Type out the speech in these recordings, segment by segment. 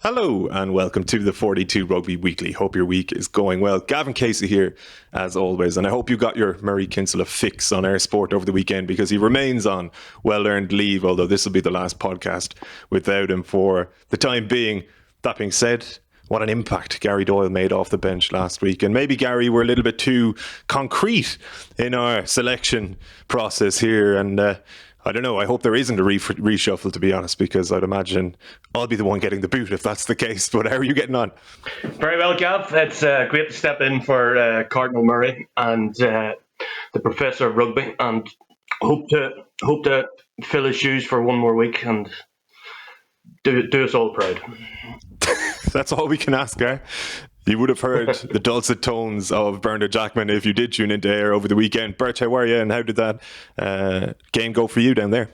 Hello and welcome to the 42 Rugby Weekly. Hope your week is going well. Gavan Casey here, as always, and I hope you got your Murray Kinsella fix on Air Sport over the weekend because he remains on well-earned leave, although this will be the last podcast without him for the time being. That being said, what an impact Garry Doyle made off the bench last week. And maybe, Garry, we're a little bit too concrete in our selection process here, and I don't know. I hope there isn't a reshuffle, to be honest, because I'd imagine I'll be the one getting the boot if that's the case. But how are you getting on? Very well, Gav. It's great to step in for Cardinal Murray and the Professor of Rugby, and hope to fill his shoes for one more week and do us all proud. That's all we can ask, eh? You would have heard the dulcet tones of Bernard Jackman if you did tune into Air over the weekend. Birch, how are you, and how did that game go for you down there?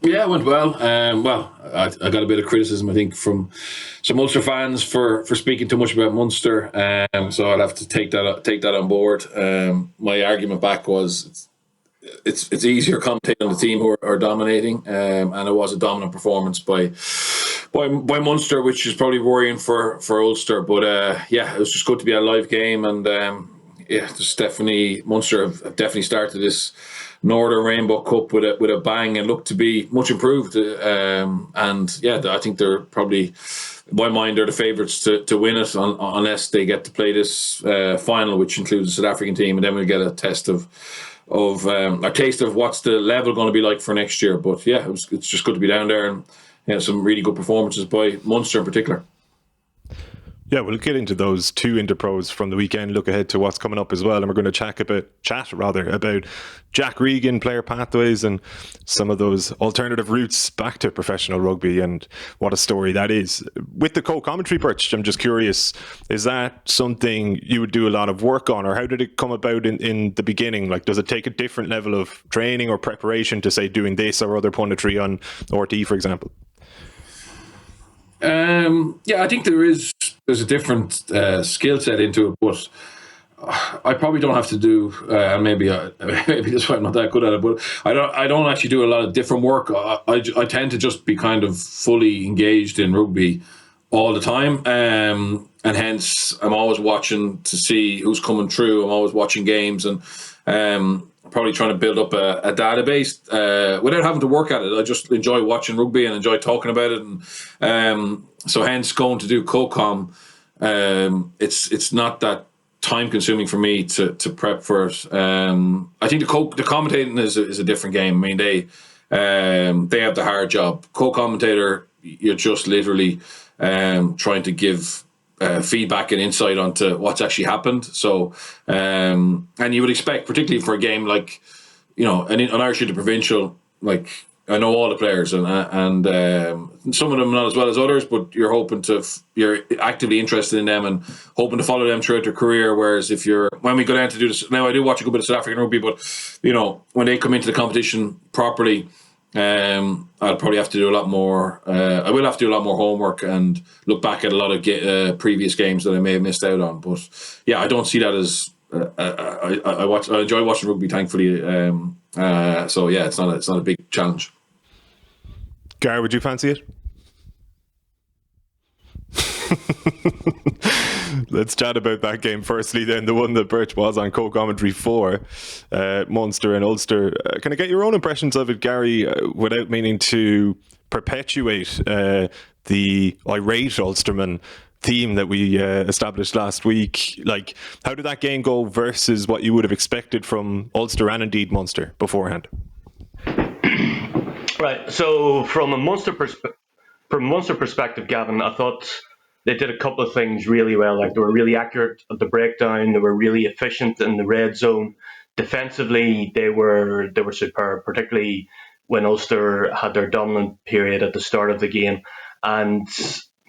Yeah, it went well. I got a bit of criticism, I think, from some Ulster fans for speaking too much about Munster. So I'd have to take that on board. My argument back was it's easier commentating on the team who are dominating, and it was a dominant performance by Munster, which is probably worrying for Ulster. But it was just good to be at a live game, and there's definitely Munster have definitely started this Northern Rainbow Cup with a bang and look to be much improved. I think they're probably, in my mind, they're the favourites to win it unless they get to play this final, which includes the South African team, and then we'll get a taste of what's the level going to be like for next year. But yeah, it's just good to be down there, and some really good performances by Munster in particular. Yeah, we'll get into those two interpros from the weekend, look ahead to what's coming up as well, and we're going to chat about Jack Regan, player pathways, and some of those alternative routes back to professional rugby, and what a story that is. With the co-commentary, Birch, I'm just curious, is that something you would do a lot of work on, or how did it come about in the beginning? Like, does it take a different level of training or preparation to, say, doing this or other punditry on RT, for example? I think there's a different skill set into it, but I probably don't have to do. Maybe that's why I'm not that good at it. But I don't actually do a lot of different work. I tend to just be kind of fully engaged in rugby all the time, and hence I'm always watching to see who's coming through. I'm always watching games and probably trying to build up a database without having to work at it. I just enjoy watching rugby and enjoy talking about it, and so hence going to do co-com. It's not that time consuming for me to prep for it. I think the commentating is a different game. I mean, they have the hard job. Co-commentator, you're just literally trying to give feedback and insight onto what's actually happened. So, and you would expect, particularly for a game like, an Irish interprovincial, like, I know all the players and some of them not as well as others, but you're actively interested in them and hoping to follow them throughout their career. Whereas when we go down to do this, now I do watch a good bit of South African rugby, but when they come into the competition properly, I'll probably have to do a lot more. I will have to do a lot more homework and look back at a lot of previous games that I may have missed out on. But yeah, I don't see that as I enjoy watching rugby, thankfully. So yeah, it's not a big challenge. Garry, would you fancy it? Let's chat about that game firstly then, the one that Birch was on co-commentary for, Munster and Ulster. Can I get your own impressions of it, Garry, without meaning to perpetuate the irate Ulsterman theme that we established last week? Like, how did that game go versus what you would have expected from Ulster and indeed Munster beforehand? Right, so from a Munster perspective, Gavin, I thought they did a couple of things really well. Like, they were really accurate at the breakdown. They were really efficient in the red zone. Defensively, they were superb, particularly when Ulster had their dominant period at the start of the game. And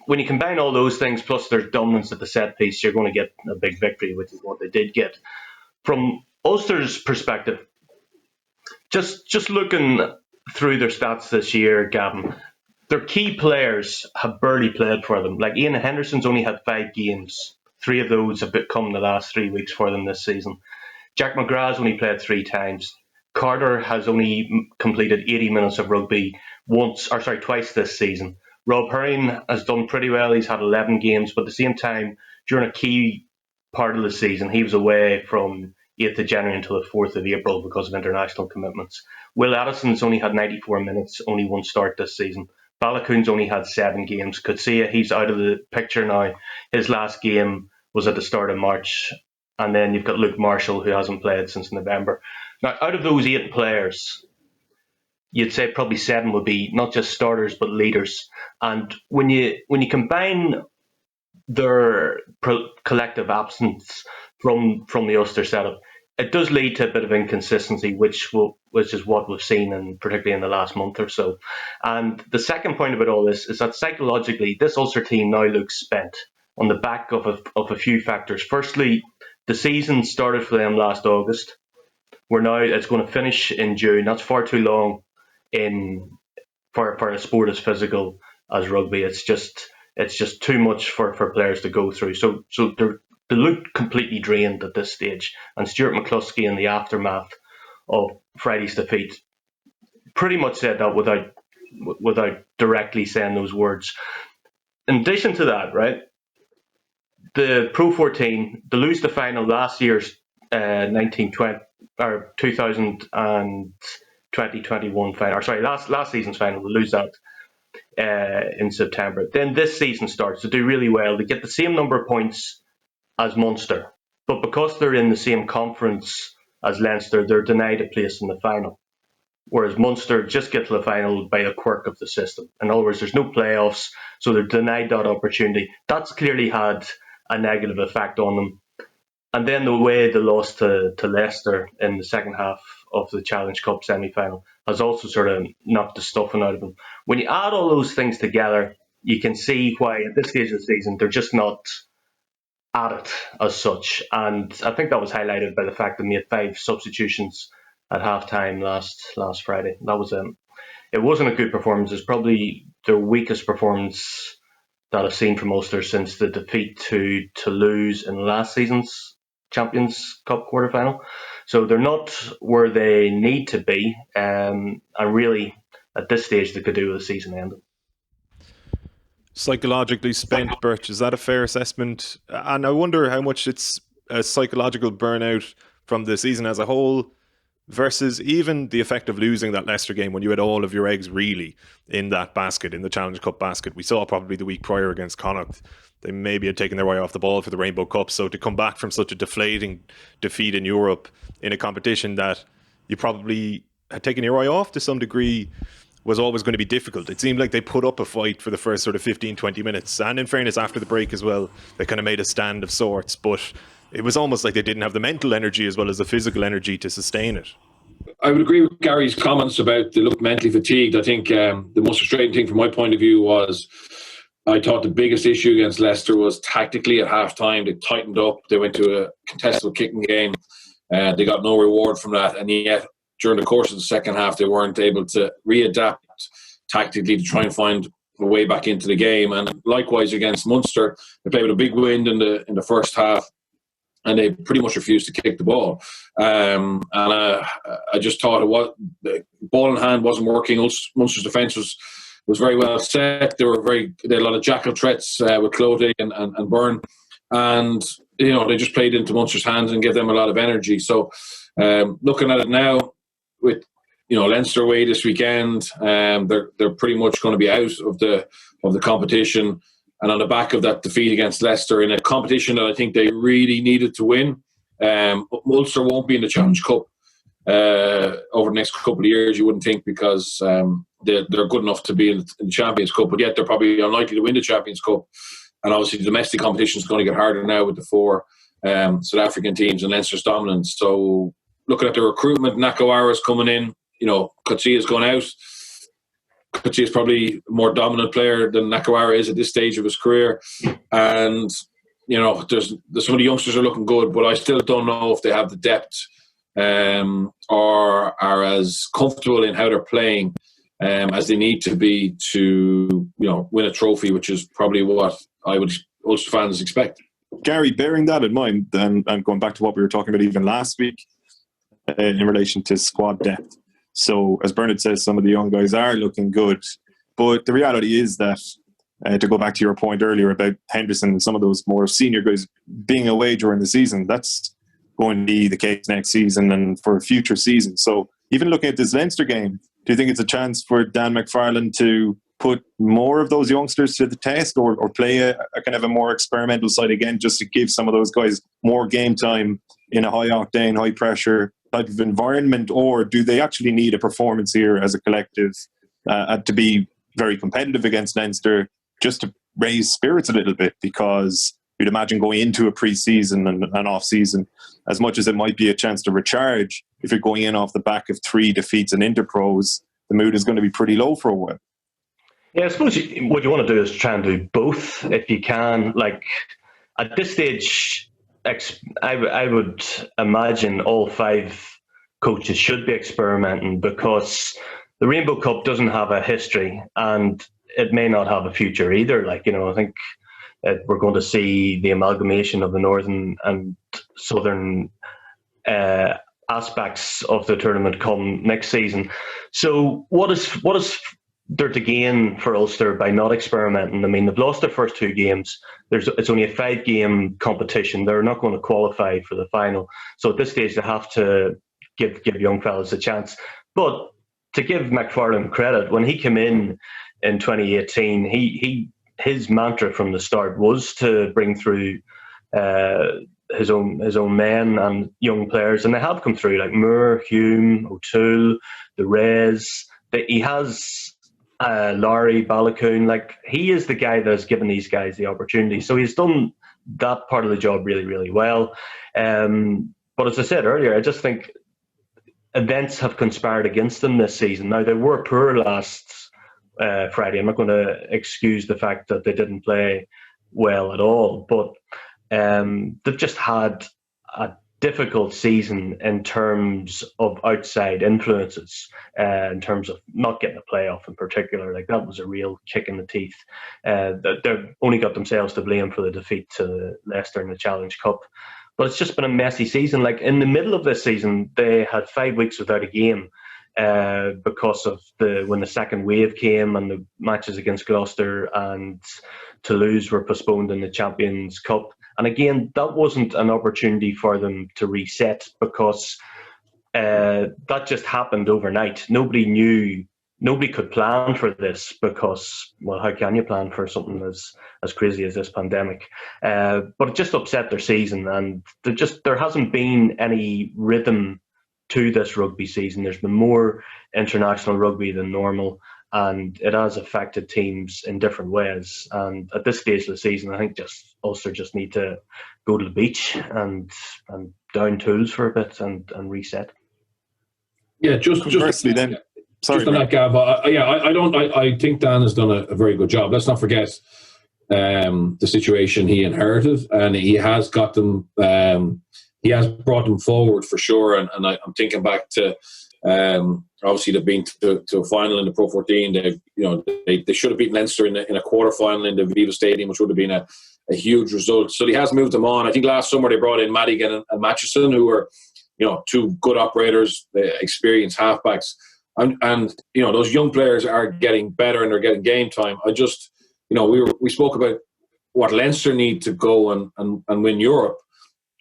when you combine all those things plus their dominance at the set piece, you're going to get a big victory, which is what they did get. From Ulster's perspective, just looking through their stats this year, Gavin, their key players have barely played for them. Like, Ian Henderson's only had 5 games. 3 of those have come in the last 3 weeks for them this season. Jack McGrath's only played 3 times. Carter has only completed 80 minutes of rugby twice this season. Rob Herring has done pretty well. He's had 11 games, but at the same time, during a key part of the season, he was away from 8th of January until the 4th of April because of international commitments. Will Addison's only had 94 minutes, only one start this season. Balakoon's only had 7 games. Coetzee, he's out of the picture now. His last game was at the start of March. And then you've got Luke Marshall, who hasn't played since November. Now, out of those 8 players, you'd say probably 7 would be not just starters but leaders. And when you combine their collective absence from the Ulster setup, it does lead to a bit of inconsistency, which is what we've seen, particularly in the last month or so. And the second point about all this is that psychologically, this Ulster team now looks spent on the back of a few factors. Firstly, the season started for them last August. It's going to finish in June. That's far too long for a sport as physical as rugby. It's just too much for players to go through. So they look completely drained at this stage. And Stuart McCluskey, in the aftermath of Friday's defeat, pretty much said that without directly saying those words. In addition to that, right, the Pro 14, they lose the final last year's 2021 final, or sorry, last season's final. They lose that in September. Then this season starts. They do really well. They get the same number of points as Munster, but because they're in the same conference as Leinster, they're denied a place in the final. Whereas Munster just get to the final by a quirk of the system. In other words, there's no playoffs, so they're denied that opportunity. That's clearly had a negative effect on them. And then the way they lost to Leicester in the second half of the Challenge Cup semi-final has also sort of knocked the stuffing out of them. When you add all those things together, you can see why at this stage of the season they're just not at it as such. And I think that was highlighted by the fact they made 5 substitutions at half-time last Friday. It wasn't a good performance. It's probably their weakest performance that I've seen from Ulster since the defeat to Toulouse in last season's Champions Cup quarterfinal. So they're not where they need to be, and really at this stage they could do with the season ending. Psychologically spent, Birch, is that a fair assessment? And I wonder how much it's a psychological burnout from the season as a whole versus even the effect of losing that Leicester game when you had all of your eggs really in that basket, in the Challenge Cup basket. We saw probably the week prior against Connacht, they maybe had taken their eye off the ball for the Rainbow Cup. So to come back from such a deflating defeat in Europe in a competition that you probably had taken your eye off to some degree was always going to be difficult. It seemed like they put up a fight for the first sort of 15, 20 minutes. And in fairness, after the break as well, they kind of made a stand of sorts. But it was almost like they didn't have the mental energy as well as the physical energy to sustain it. I would agree with Gary's comments about they look mentally fatigued. I think the most frustrating thing from my point of view was I thought the biggest issue against Leicester was tactically at half-time. They tightened up. They went to a contestable kicking game. They got no reward from that. And yet, during the course of the second half, they weren't able to readapt tactically to try and find a way back into the game. And likewise against Munster, they played with a big wind in the first half, and they pretty much refused to kick the ball. I just thought the ball in hand wasn't working. Munster's defence was very well set. They had a lot of jackal threats with Cloete and Byrne, and they just played into Munster's hands and gave them a lot of energy. So looking at it now, with Leinster away this weekend, they're pretty much going to be out of the competition. And on the back of that defeat against Leicester in a competition that I think they really needed to win, Ulster won't be in the Challenge Cup over the next couple of years, you wouldn't think, because they're good enough to be in the Champions Cup, but yet they're probably unlikely to win the Champions Cup. And obviously the domestic competition is going to get harder now with the 4 South African teams and Leinster's dominance. So looking at the recruitment, Nakawara's coming in, Coetzee has gone out. Coetzee is probably a more dominant player than Nakawara is at this stage of his career. And, there's some of the youngsters are looking good, but I still don't know if they have the depth or are as comfortable in how they're playing as they need to be to, win a trophy, which is probably what I would Ulster fans expect. Garry, bearing that in mind, and going back to what we were talking about even last week in relation to squad depth. So, as Bernard says, some of the young guys are looking good. But the reality is that, to go back to your point earlier about Henderson and some of those more senior guys being away during the season, that's going to be the case next season and for future seasons. So even looking at this Leinster game, do you think it's a chance for Dan McFarlane to put more of those youngsters to the test, or play a kind of a more experimental side again, just to give some of those guys more game time in a high octane, high pressure type of environment? Or do they actually need a performance here as a collective to be very competitive against Leinster, just to raise spirits a little bit? Because you'd imagine going into a pre-season and off-season, as much as it might be a chance to recharge, if you're going in off the back of 3 defeats in interpros, the mood is going to be pretty low for a while. Yeah, I suppose what you want to do is try and do both if you can. Like, at this stage, I would imagine all 5 coaches should be experimenting, because the Rainbow Cup doesn't have a history and it may not have a future either. Like, I think we're going to see the amalgamation of the northern and southern aspects of the tournament come next season. So what is there to gain for Ulster by not experimenting? I mean, they've lost their first 2 games. It's only a 5-game competition. They're not going to qualify for the final. So at this stage, they have to give young fellas a chance. But to give McFarlane credit, when he came in 2018, his mantra from the start was to bring through his own men and young players, and they have come through, like Moore, Hume, O'Toole, the Rays. He has Laurie, Balakoon. Like, he is the guy that's given these guys the opportunity. So he's done that part of the job really, really well. But as I said earlier, I just think events have conspired against them this season. Now, they were poor last Friday. I'm not going to excuse the fact that they didn't play well at all, but they've just had a difficult season in terms of outside influences, in terms of not getting a playoff in particular. Like, that was a real kick in the teeth. They've only got themselves to blame for the defeat to Leicester in the Challenge Cup. But it's just been a messy season. Like, in the middle of this season, they had 5 weeks without a game because of when the second wave came and the matches against Gloucester and Toulouse were postponed in the Champions Cup. And again, that wasn't an opportunity for them to reset, because that just happened overnight. Nobody could plan for this, because, well, how can you plan for something as crazy as this pandemic? But it just upset their season, and there hasn't been any rhythm to this rugby season. There's been more international rugby than normal, and it has affected teams in different ways. And at this stage of the season, I think Ulster just need to go to the beach and down tools for a bit and reset. Yeah, just then. Sorry, just on that, Gav. I think Dan has done a very good job. Let's not forget the situation he inherited, and he has got them. He has brought them forward for sure. And I'm thinking back to obviously they've been to a final in the Pro 14. They should have beaten Leinster in a quarter final in the Viva Stadium, which would have been a huge result. So he has moved them on. I think last summer they brought in Madigan and Matchison, who were 2 good operators, experienced halfbacks. And those young players are getting better and they're getting game time. We spoke about what Leinster need to go and win Europe,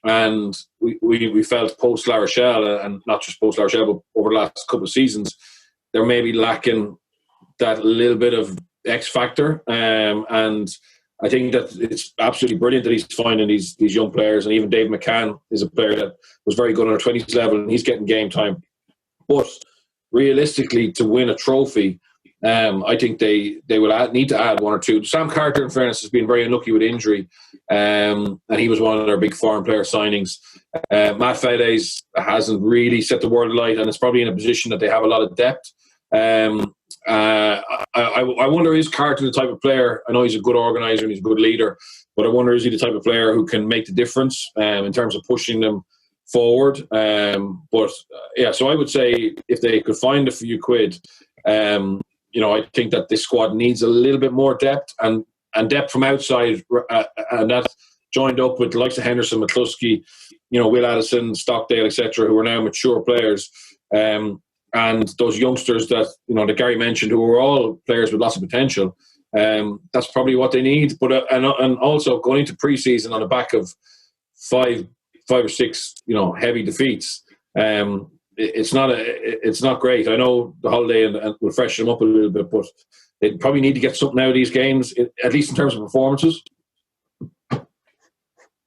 and we felt post La Rochelle, and not just post La Rochelle, but over the last couple of seasons, they're maybe lacking that little bit of X factor. And I think that it's absolutely brilliant that he's finding these young players, and even Dave McCann is a player that was very good on our 20s level, and he's getting game time. But realistically, to win a trophy, I think they will need to add 1 or 2. Sam Carter, in fairness, has been very unlucky with injury, and he was one of their big foreign player signings. Matt Fedes hasn't really set the world alight, and it's probably in a position that they have a lot of depth. I wonder, is Carter the type of player? I know he's a good organizer and he's a good leader, but I wonder, is he the type of player who can make the difference in terms of pushing them forward? So I would say if they could find a few quid, I think that this squad needs a little bit more depth and depth from outside, and that joined up with the likes of Henderson, McCluskey, Will Addison, Stockdale, etc., who are now mature players. and those youngsters that that Garry mentioned, who are all players with lots of potential. That's probably what they need. But and also going into pre-season on the back of five or six heavy defeats, it's not great. I know the holiday and will freshen them up a little bit, but they probably need to get something out of these games, at least in terms of performances.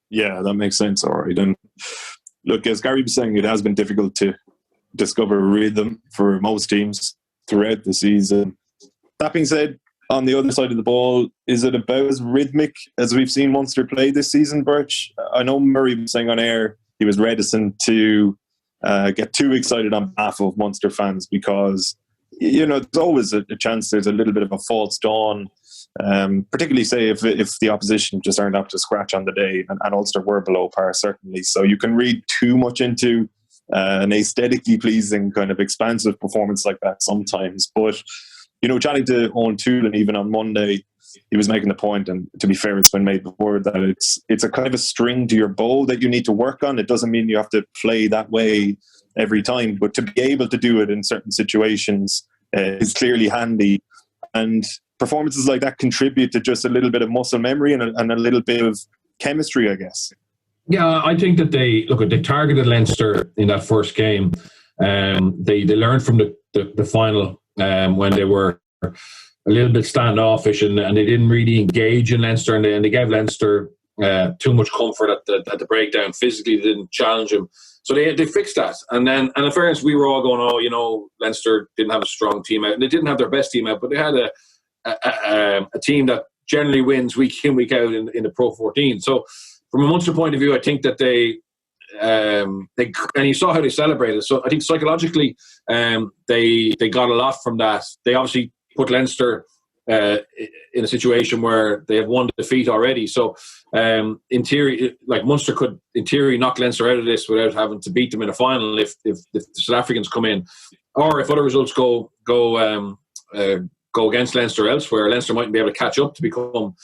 Yeah, that makes sense. All right. And look, as Garry was saying, it has been difficult to discover rhythm for most teams throughout the season. That being said, on the other side of the ball, is it about as rhythmic as we've seen Munster play this season, Birch? I know Murray was saying on air he was reticent to get too excited on behalf of Munster fans because, there's always a chance there's a little bit of a false dawn, particularly, say, if the opposition just aren't up to scratch on the day, and Ulster were below par, certainly. So you can read too much into an aesthetically pleasing kind of expansive performance like that sometimes. But chatting to Owen Toolan even on Monday, he was making the point, and to be fair, it's been made before, that it's a kind of a string to your bow that you need to work on. It doesn't mean you have to play that way every time, but to be able to do it in certain situations is clearly handy. And performances like that contribute to just a little bit of muscle memory and a little bit of chemistry, I guess. Yeah, I think that they targeted Leinster in that first game. They learned from the final when they were a little bit standoffish and they didn't really engage in Leinster, and they gave Leinster too much comfort at the breakdown. Physically, they didn't challenge him. So they fixed that. And then, and in fairness, we were all going, Leinster didn't have a strong team out. And they didn't have their best team out, but they had a team that generally wins week in, week out in the Pro 14. So from a Munster point of view, I think that they and you saw how they celebrated. So I think psychologically, they got a lot from that. They obviously put Leinster in a situation where they have one defeat already. So in theory, like Munster could, in theory, knock Leinster out of this without having to beat them in a final if the South Africans come in, or if other results go against Leinster elsewhere. Leinster mightn't be able to catch up to become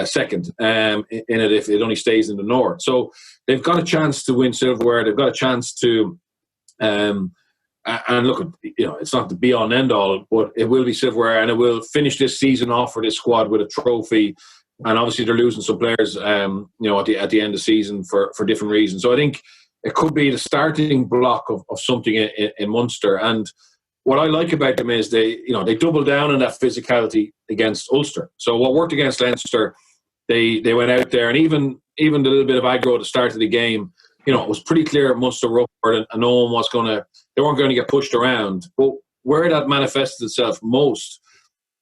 second in it if it only stays in the north. So they've got a chance to win silverware. They've got a chance to and look, it's not the be all and end all, but it will be silverware, and it will finish this season off for this squad with a trophy. And obviously they're losing some players, at the end of the season for different reasons. So I think it could be the starting block of something in Munster. And what I like about them is they double down on that physicality against Ulster. So what worked against Leinster, they went out there, and even the little bit of aggro at the start of the game, it was pretty clear Munster were upward, and no one they weren't going to get pushed around. But where that manifested itself most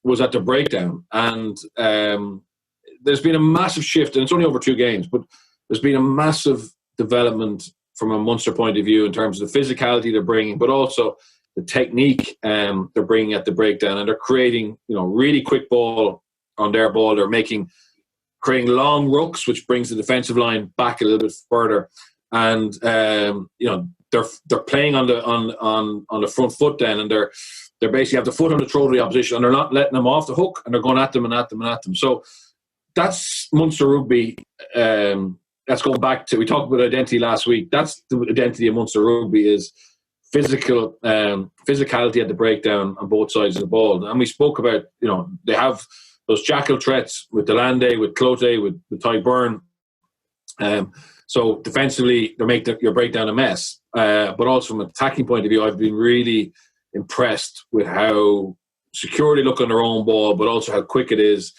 was at the breakdown. And there's been a massive shift, and it's only over 2 games, but there's been a massive development from a Munster point of view in terms of the physicality they're bringing, but also the technique they're bringing at the breakdown, and they're creating really quick ball on their ball. They're creating long rucks, which brings the defensive line back a little bit further, and they're playing on the front foot then, and they're basically have the foot on the throat of the opposition, and they're not letting them off the hook, and they're going at them and at them and at them. So that's Munster rugby. That's going back to, we talked about identity last week. That's the identity of Munster rugby, is physicality at the breakdown on both sides of the ball. And we spoke about, they have those jackal threats with Delande, with Clote, with Ty Byrne. So defensively, they make your breakdown a mess. But also from an attacking point of view, I've been really impressed with how secure they look on their own ball, but also how quick it is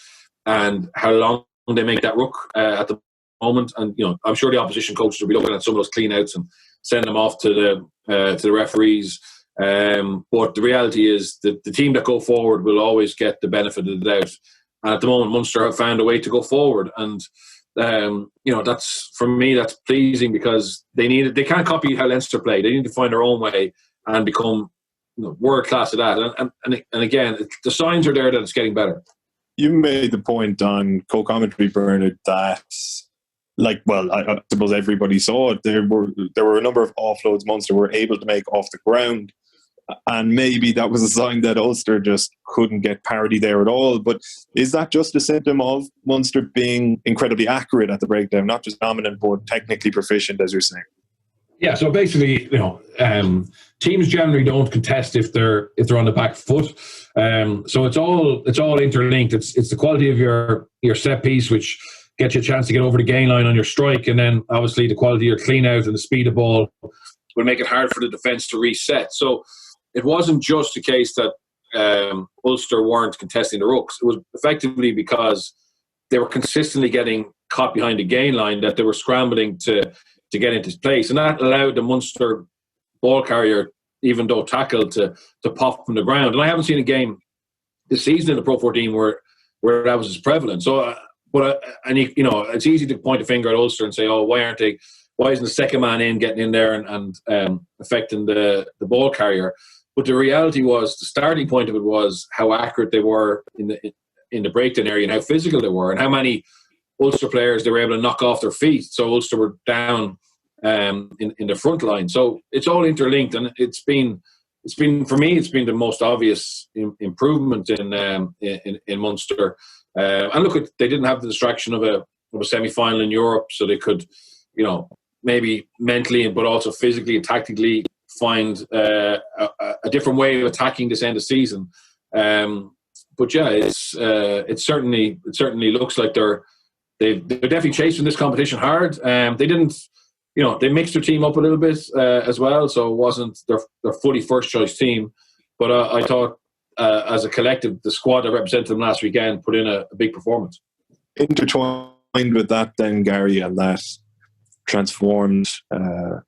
and how long they make that ruck at the moment. And I'm sure the opposition coaches will be looking at some of those clean outs and send them off to the referees. But the reality is that the team that go forward will always get the benefit of the doubt. And at the moment, Munster have found a way to go forward, and that's, for me, that's pleasing, because they can't copy how Leinster play. They need to find their own way and become world class at that. And again, the signs are there that it's getting better. You made the point on co-commentary, Bernard, that I suppose everybody saw it. There were a number of offloads Munster were able to make off the ground, and maybe that was a sign that Ulster just couldn't get parity there at all. But is that just a symptom of Munster being incredibly accurate at the breakdown, not just dominant but technically proficient, as you're saying? Yeah, so basically, teams generally don't contest if they're on the back foot. So it's all interlinked. It's the quality of your set piece, which gets you a chance to get over the gain line on your strike, and then obviously the quality of your clean out and the speed of ball will make it hard for the defence to reset. So it wasn't just a case that Ulster weren't contesting the rucks. It was effectively because they were consistently getting caught behind the gain line that they were scrambling to get into place. And that allowed the Munster ball carrier, even though tackled, to pop from the ground. And I haven't seen a game this season in the Pro 14 where that was as prevalent. So, it's easy to point a finger at Ulster and say, oh, why isn't the second man in getting in there and affecting the ball carrier? But the reality was, the starting point of it was how accurate they were in the breakdown area and how physical they were and how many Ulster players they were able to knock off their feet. So Ulster were down in the front line. So it's all interlinked, and it's been for me, it's been the most obvious improvement in Munster. And look, they didn't have the distraction of a semi-final in Europe, so they could, maybe mentally but also physically and tactically find a different way of attacking this end of season. But yeah, it certainly looks like they're definitely chasing this competition hard. They didn't, they mixed their team up a little bit as well, so it wasn't their fully first choice team. But I thought as a collective, the squad that represented them last weekend put in a big performance. Intertwined with that, then Garry, and that transformed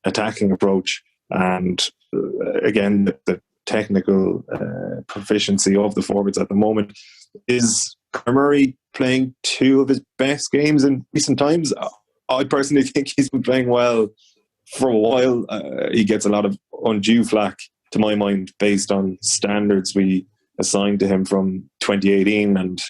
attacking approach, and again the technical proficiency of the forwards at the moment, is Murray playing two of his best games in recent times. I personally think he's been playing well for a while. He gets a lot of undue flack, to my mind, based on standards we assigned to him from 2018. And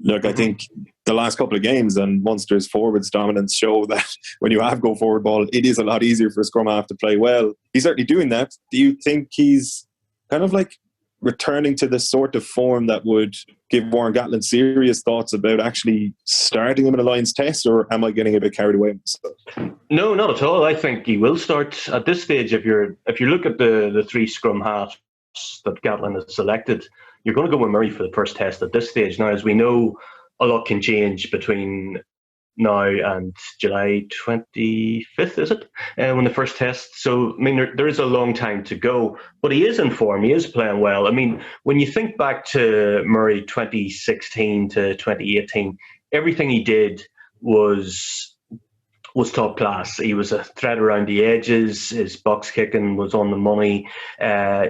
look, I think the last couple of games and Munster's forwards dominance show that when you have go forward ball, it is a lot easier for a scrum half to play well. He's certainly doing that. Do you think he's kind of like returning to the sort of form that would give Warren Gatland serious thoughts about actually starting him in a Lions test, or am I getting a bit carried away with stuff? No, not at all. I think he will start at this stage. If you look at the three scrum halves that Gatland has selected, you're going to go with Murray for the first test at this stage. Now, as we know, a lot can change between now and July 25th, is it? When the first test. So, I mean, there is a long time to go, but he is in form. He is playing well. I mean, when you think back to Murray 2016 to 2018, everything he did was top class. He was a threat around the edges. His box kicking was on the money.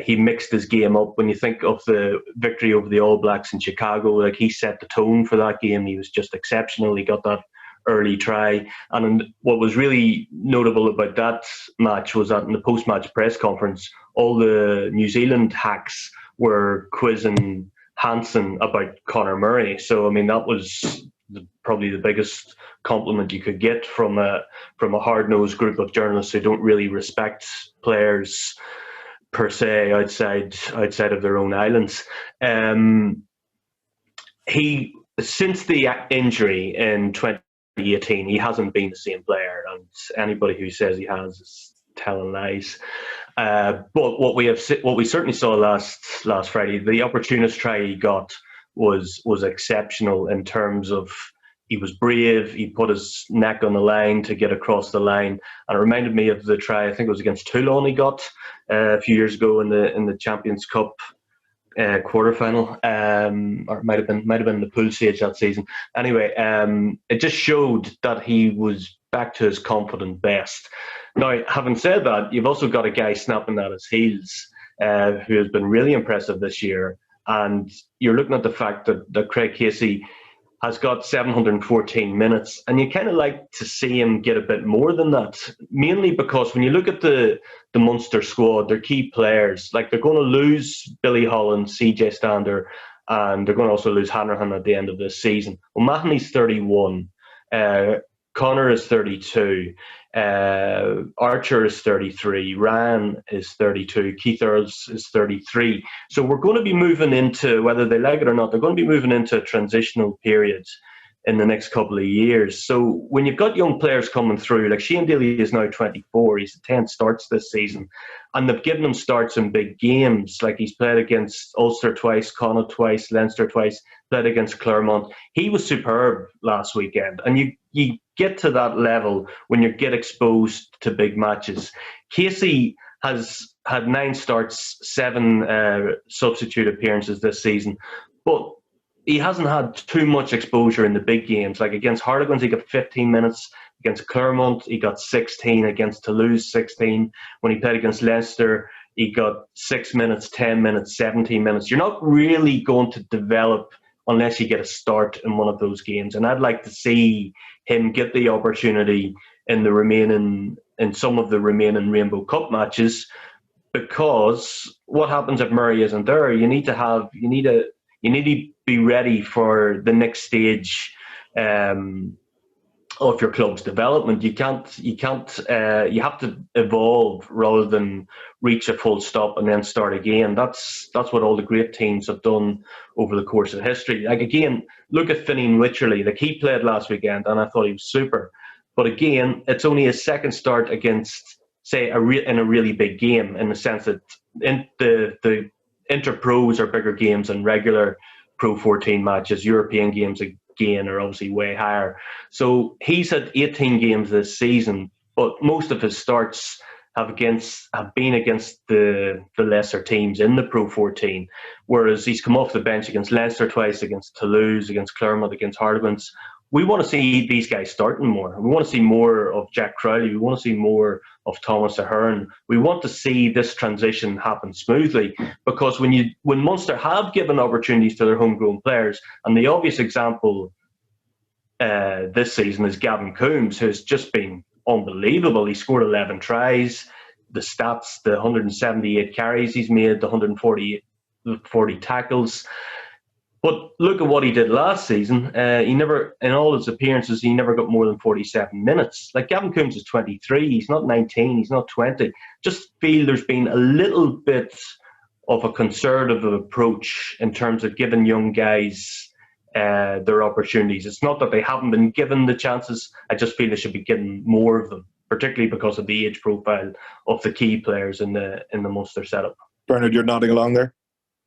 He mixed his game up. When you think of the victory over the All Blacks in Chicago, like, he set the tone for that game. He was just exceptional. He got that early try. And what was really notable about that match was that in the post-match press conference, all the New Zealand hacks were quizzing Hansen about Conor Murray. So, I mean, that was probably the biggest compliment you could get from a hard-nosed group of journalists who don't really respect players per se outside of their own islands. He, since the injury in 2018, he hasn't been the same player, and anybody who says he has is telling lies. But what we certainly saw last Friday, the opportunist try he got was exceptional in terms of he was brave. He put his neck on the line to get across the line, and it reminded me of the try, I think it was against Toulon, he got a few years ago in the Champions Cup quarterfinal, or it might have been the pool stage that season. Anyway, it just showed that he was back to his confident best. Now, having said that, you've also got a guy snapping at his heels who has been really impressive this year, and you're looking at the fact that Craig Casey has got 714 minutes, and you kind of like to see him get a bit more than that, mainly because when you look at the Munster squad, their key players, like, they're going to lose Billy Holland, CJ Stander, and they're going to also lose Hanrahan at the end of this season. Well, Mahoney's 31, Connor is 32, Archer is 33, Ryan is 32, Keith Earls is 33. So we're going to be moving into, whether they like it or not, they're going to be moving into a transitional period in the next couple of years. So when you've got young players coming through, like Shane Daly is now 24, he's 10 starts this season, and they've given him starts in big games. Like he's played against Ulster twice, Connacht twice, Leinster twice, played against Clermont. He was superb last weekend, and you get to that level when you get exposed to big matches. Casey has had 9 starts, 7 substitute appearances this season, but he hasn't had too much exposure in the big games. Like against Harlequins, he got 15 minutes. Against Clermont, he got 16. Against Toulouse, 16. When he played against Leinster, he got 6 minutes, 10 minutes, 17 minutes. You're not really going to develop unless you get a start in one of those games. And I'd like to see him get the opportunity in some of the remaining Rainbow Cup matches, because what happens if Murray isn't there? You need to be ready for the next stage of your club's development. You have to evolve rather than reach a full stop and then start again. That's what all the great teams have done over the course of history. Like again, look at Finian Wycherley. Like he played last weekend and I thought he was super. But again, it's only his second start against, say, in a really big game, in the sense that in the interpros are bigger games than regular Pro 14 matches. European games again are obviously way higher. So he's had 18 games this season, but most of his starts have been against the lesser teams in the Pro 14, whereas he's come off the bench against Leinster twice, against Toulouse, against Clermont, against Harlequins. We want to see these guys starting more. We want to see more of Jack Crowley. We want to see more of Thomas Ahern. We want to see this transition happen smoothly, because when Munster have given opportunities to their homegrown players, and the obvious example this season is Gavin Coombs, who's just been unbelievable. He scored 11 tries. The stats, the 178 carries he's made, the 140 tackles. But look at what he did last season. He never, in all his appearances, he never got more than 47 minutes. Like Gavin Coombs is 23. He's not 19. He's not 20. Just feel there's been a little bit of a conservative approach in terms of giving young guys their opportunities. It's not that they haven't been given the chances. I just feel they should be given more of them, particularly because of the age profile of the key players in the Munster setup. Bernard, you're nodding along there?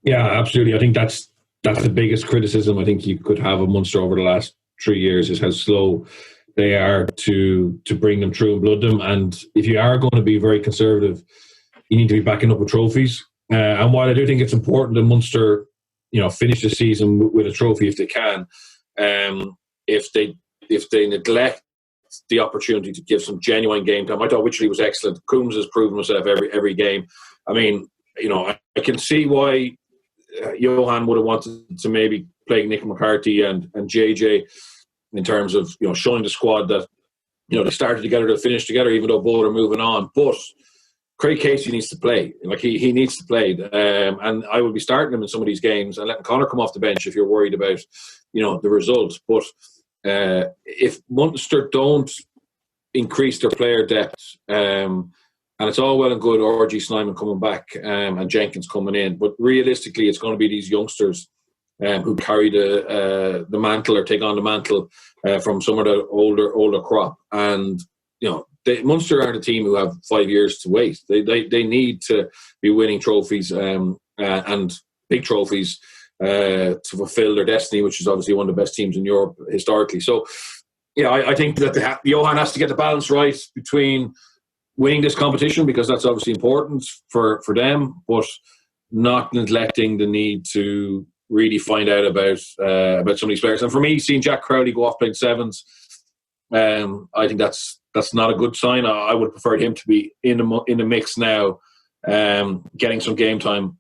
Yeah, absolutely. I think that's the biggest criticism I think you could have of Munster over the last 3 years, is how slow they are to bring them through and blood them. And if you are going to be very conservative, you need to be backing up with trophies. And while I do think it's important that Munster, finish the season with a trophy if they can, if they neglect the opportunity to give some genuine game time. I thought Wycherley was excellent. Coombs has proven himself every game. I mean, I can see why Johan would have wanted to maybe play Nick McCarthy and JJ in terms of showing the squad that they started together, to finish together, even though both are moving on. But Craig Casey needs to play. Like he needs to play, and I will be starting him in some of these games and letting Connor come off the bench if you're worried about the result. But if Munster don't increase their player depth, and it's all well and good RG Snyman coming back and Jenkins coming in, but realistically it's going to be these youngsters who carry the mantle or take on the mantle from some of the older crop. And Munster aren't a team who have 5 years to wait. They need to be winning trophies and big trophies to fulfill their destiny, which is obviously one of the best teams in Europe historically. So I think that Johan has to get the balance right between winning this competition, because that's obviously important for them, but not neglecting the need to really find out about some of these players. And for me, seeing Jack Crowley go off playing sevens, I think that's not a good sign. I would prefer him to be in the mix now, getting some game time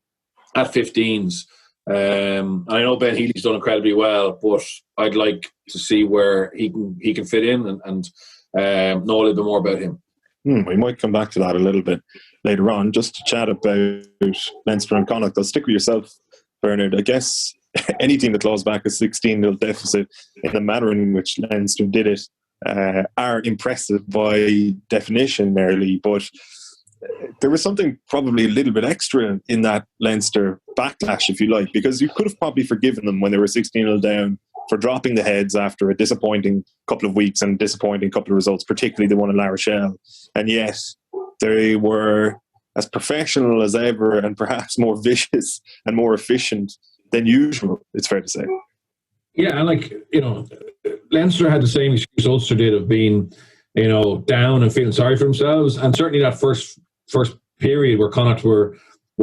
at 15s. I know Ben Healy's done incredibly well, but I'd like to see where he can fit in and know a little bit more about him. We might come back to that a little bit later on, just to chat about Leinster and Connacht. I'll stick with yourself, Bernard. I guess any team that claws back a 16-0 deficit in the manner in which Leinster did it are impressive by definition nearly, but there was something probably a little bit extra in that Leinster backlash, if you like, because you could have probably forgiven them when they were 16-0 down for dropping the heads after a disappointing couple of weeks and disappointing couple of results, particularly the one in La Rochelle. And yet they were as professional as ever and perhaps more vicious and more efficient than usual, it's fair to say. Yeah, and Leinster had the same excuse Ulster did of being, down and feeling sorry for themselves. And certainly that first period where Connacht were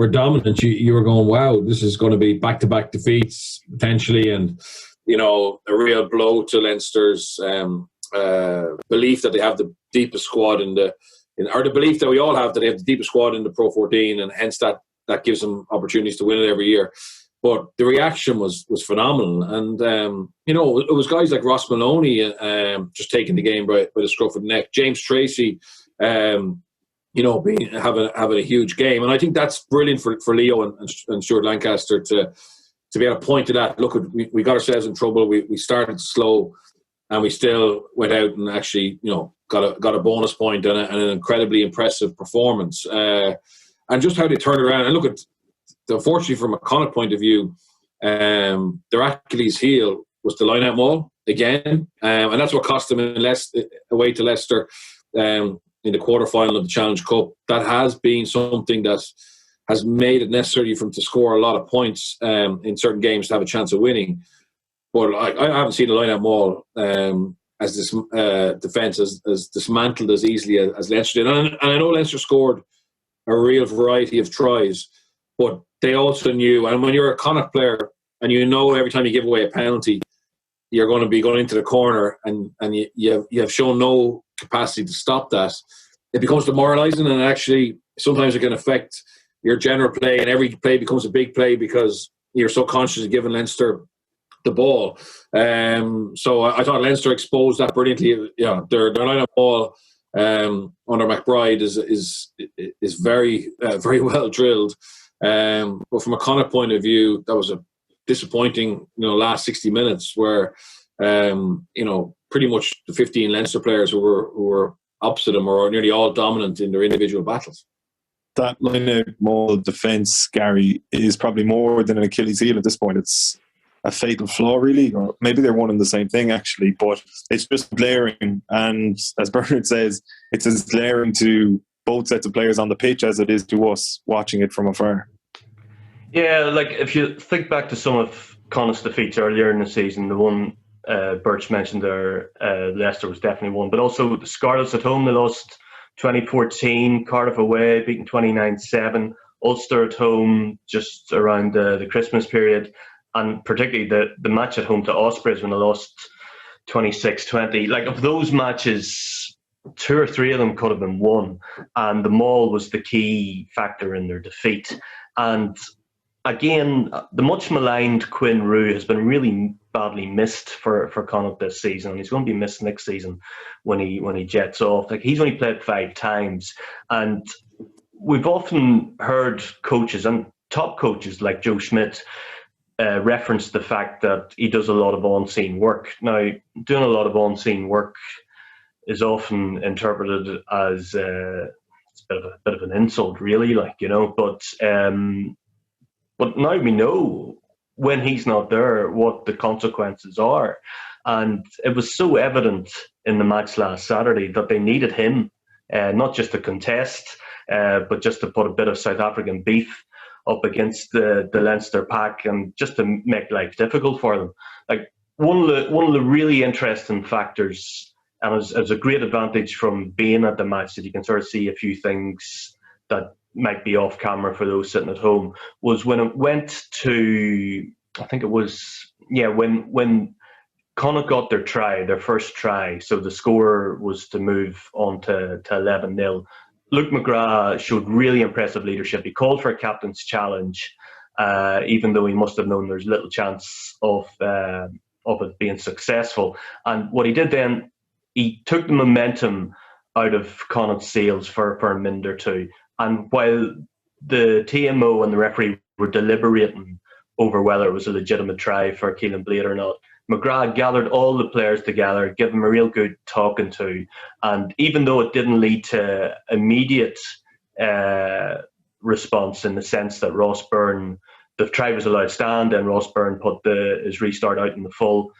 dominant, you were going, wow, this is going to be back-to-back defeats potentially, and a real blow to Leinster's belief that they have the deepest squad or the belief that we all have that they have the deepest squad in the Pro 14, and hence that gives them opportunities to win it every year. But the reaction was phenomenal, and it was guys like Ross Maloney just taking the game by the scruff of the neck. James Tracy, having a huge game, and I think that's brilliant for Leo and Stuart Lancaster to be able to point to that. Look, we got ourselves in trouble. We started slow, and we still went out and actually got a bonus point and an incredibly impressive performance. And just how they turned around, and look at. Unfortunately, from a Connacht point of view, their Achilles heel was the line-out maul again, and that's what cost them away to Leicester in the quarter-final of the Challenge Cup. That has been something that has made it necessary for them to score a lot of points in certain games to have a chance of winning. But I haven't seen the line-out maul as this defence as dismantled as easily as Leinster did. And I know Leinster scored a real variety of tries, but they also knew, and when you're a Connacht player and every time you give away a penalty, you're going to be going into the corner, and you have shown no capacity to stop that, it becomes demoralising, and actually sometimes it can affect your general play, and every play becomes a big play because you're so conscious of giving Leinster the ball. So I thought Leinster exposed that brilliantly. Their line-up ball under McBride is very very well drilled. But from a Connacht point of view, that was a disappointing, last 60 minutes where, pretty much the 15 Leinster players who were opposite them were nearly all dominant in their individual battles. That line-out maul defence, Garry, is probably more than an Achilles heel at this point. It's a fatal flaw, really, or maybe they're one and the same thing, actually, but it's just glaring. And as Bernard says, it's as glaring to both sets of players on the pitch as it is to us watching it from afar. Yeah, if you think back to some of Connacht's defeats earlier in the season, the one Birch mentioned there, Leicester was definitely one, but also the Scarlets at home, they lost 2014, Cardiff away, beaten 29-7, Ulster at home just around the Christmas period, and particularly the match at home to Ospreys when they lost 26-20. Of those matches, 2 or 3 of them could have been won, and the maul was the key factor in their defeat. And again, the much maligned Quinn Roux has been really badly missed for Connacht this season, and he's going to be missed next season when he jets off. He's only played 5 times, and we've often heard coaches and top coaches like Joe Schmidt reference the fact that he does a lot of on-scene work. Now, doing a lot of on-scene work is often interpreted as it's a bit of an insult, really, but now we know when he's not there what the consequences are. And it was so evident in the match last Saturday that they needed him, not just to contest, but just to put a bit of South African beef up against the Leinster pack and just to make life difficult for them. One of the really interesting factors, and it's a great advantage from being at the match, that you can sort of see a few things that might be off camera for those sitting at home, was when it went to, I think it was, when Connacht got their first try, so the score was to move on to 11-0. Luke McGrath showed really impressive leadership. He called for a captain's challenge, even though he must have known there's little chance of it being successful. And what he did then, he took the momentum out of Connacht's sails for a minute or two. And while the TMO and the referee were deliberating over whether it was a legitimate try for Keelan Blade or not, McGrath gathered all the players together, gave them a real good talking to. And even though it didn't lead to immediate response, in the sense that Ross Byrne, the try was allowed stand and Ross Byrne put his restart out in the full,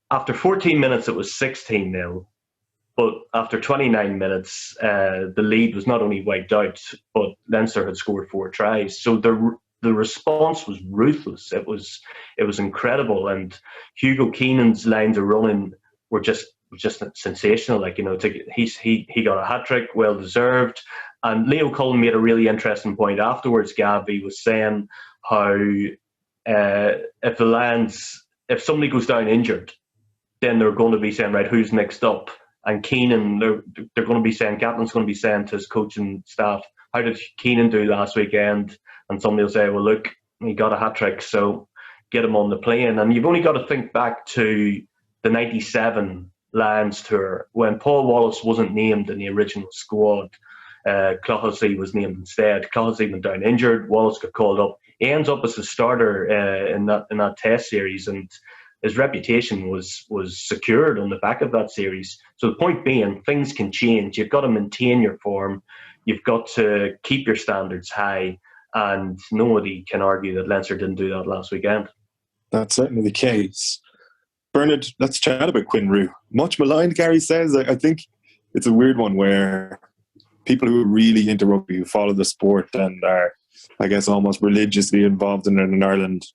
After 14 minutes, it was 16-0. But after 29 minutes, the lead was not only wiped out, but Leinster had scored 4 tries. So the response was ruthless. It was incredible, and Hugo Keenan's lines of running were just sensational. Like, he got a hat trick, well deserved. And Leo Cullen made a really interesting point afterwards. Gavi was saying how if the Lions, if somebody goes down injured, then they're going to be saying, right, who's next up? And Keenan, they're going to be saying, Gatland's going to be saying to his coaching staff, how did Keenan do last weekend? And somebody will say, well, look, he got a hat trick, so get him on the plane. And you've only got to think back to the 97 Lions tour when Paul Wallace wasn't named in the original squad. Clohessy was named instead. Clohessy went down injured. Wallace got called up. He ends up as a starter in that test series, and his reputation was secured on the back of that series. So the point being, things can change. You've got to maintain your form. You've got to keep your standards high. And nobody can argue that Leinster didn't do that last weekend. That's certainly the case. Bernard, let's chat about Quinn Roux. Much maligned, Garry says. I think it's a weird one where people who are really into rugby, who follow the sport and are, I guess, almost religiously involved in it in Ireland,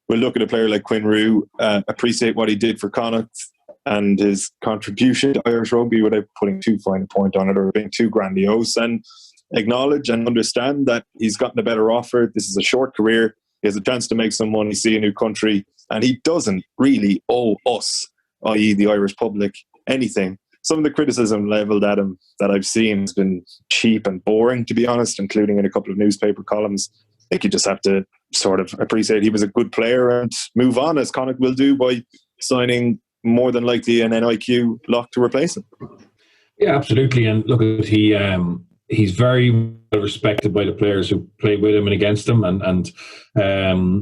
will look at a player like Quinn Roux, appreciate what he did for Connacht and his contribution to Irish rugby without putting too fine a point on it or being too grandiose, and acknowledge and understand that he's gotten a better offer. This is a short career. He has a chance to make some money, see a new country, and he doesn't really owe us, i.e. the Irish public, anything. Some of the criticism levelled at him that I've seen has been cheap and boring, to be honest, including in a couple of newspaper columns. I think you just have to sort of appreciate he was a good player and move on, as Connacht will do by signing more than likely an NIQ lock to replace him. Yeah, absolutely. And look, he's very well respected by the players who play with him and against him, and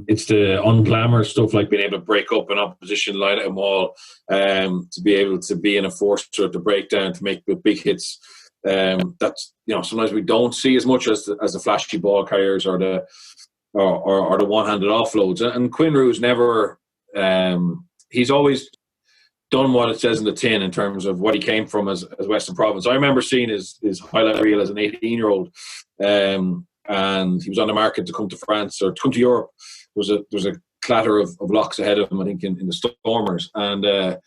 it's the unglamorous stuff like being able to break up an opposition line at a wall, to be able to be an enforcer at the breakdown, to make big hits. That's, sometimes we don't see as much as the flashy ball carriers or the one-handed offloads. And Quinn Roux's never, he's always done what it says in the tin in terms of what he came from as Western Province. I remember seeing his highlight reel as an 18-year-old, and he was on the market to come to France or to come to Europe. There was a clatter of locks ahead of him, I think, in the Stormers. And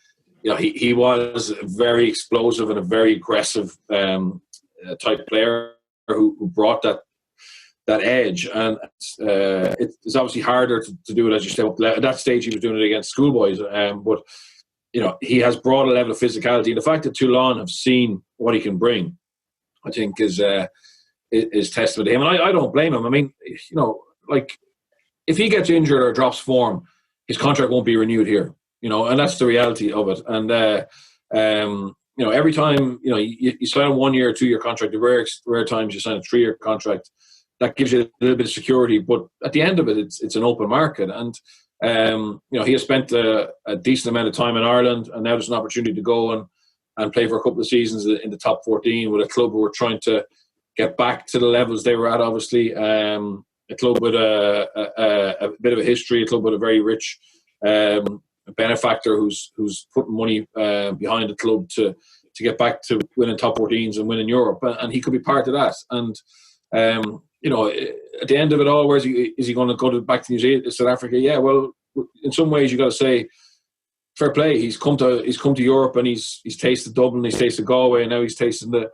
he was very explosive and a very aggressive type player who brought that edge. And it's obviously harder to do it, as you said. At that stage, he was doing it against schoolboys, but he has brought a level of physicality. And the fact that Toulon have seen what he can bring, I think, is testament to him. And I don't blame him. I mean, if he gets injured or drops form, his contract won't be renewed here. And that's the reality of it. And every time you sign a 1 year or 2 year contract, the rare times you sign a 3 year contract, that gives you a little bit of security. But at the end of it, it's an open market. And he has spent a decent amount of time in Ireland, and now there's an opportunity to go and play for a couple of seasons in the top 14 with a club who are trying to get back to the levels they were at, obviously. A club with a bit of a history, a club with a very rich benefactor who's putting money behind the club to get back to winning top 14s and winning Europe. And he could be part of that. And at the end of it all, is he going to go back to New Zealand, South Africa? Yeah, well, in some ways you got to say, fair play. He's come to Europe, and he's tasted Dublin, he's tasted Galway, and now he's tasting the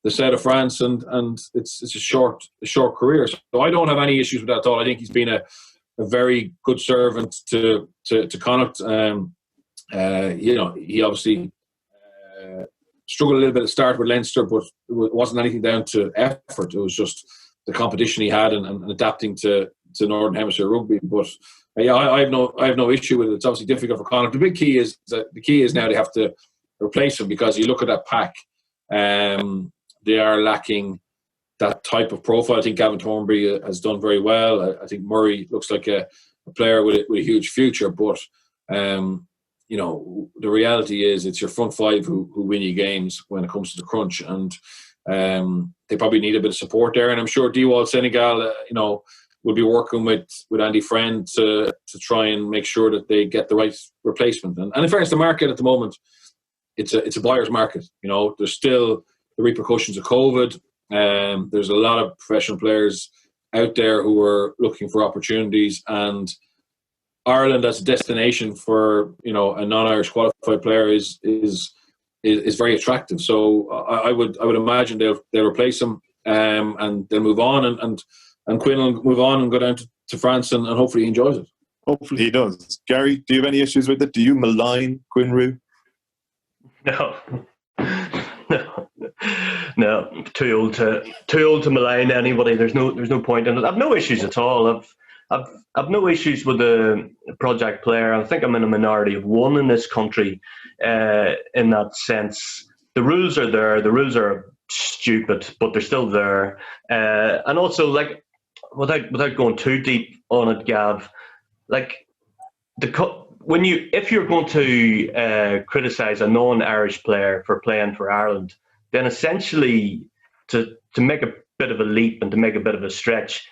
south of France, and it's a short career. So I don't have any issues with that at all. I think he's been a very good servant to Connacht. He obviously struggled a little bit at the start with Leinster, but it wasn't anything down to effort. It was just the competition he had and adapting to Northern Hemisphere rugby. But I have no issue with it. It's obviously difficult for Connacht. The big key is now they have to replace him, because you look at that pack, they are lacking that type of profile. I think Gavin Thornbury has done very well. I think Murray looks like a player with a huge future. But the reality is it's your front five who win you games when it comes to the crunch, and they probably need a bit of support there. And I'm sure Diwal Senegal, we'll be working with Andy Friend to try and make sure that they get the right replacement. And in fairness, the market at the moment, it's a buyer's market. You know, there's still the repercussions of COVID. There's a lot of professional players out there who are looking for opportunities, and Ireland as a destination for, you know, a non-Irish qualified player is very attractive. So I would imagine they'll replace him, and they'll move on, and Quinn will move on and go down to France, and hopefully he enjoys it. Hopefully he does. Garry, do you have any issues with it? Do you malign Quinn Roux? No. No, too old to malign anybody. There's no point in it. I've no issues at all. I've no issues with the project player. I think I'm in a minority of one in this country, in that sense. The rules are there. The rules are stupid, but they're still there. And also, like, without going too deep on it, Gav, like if you're going to criticise a non-Irish player for playing for Ireland, then essentially to make a bit of a leap and to make a bit of a stretch,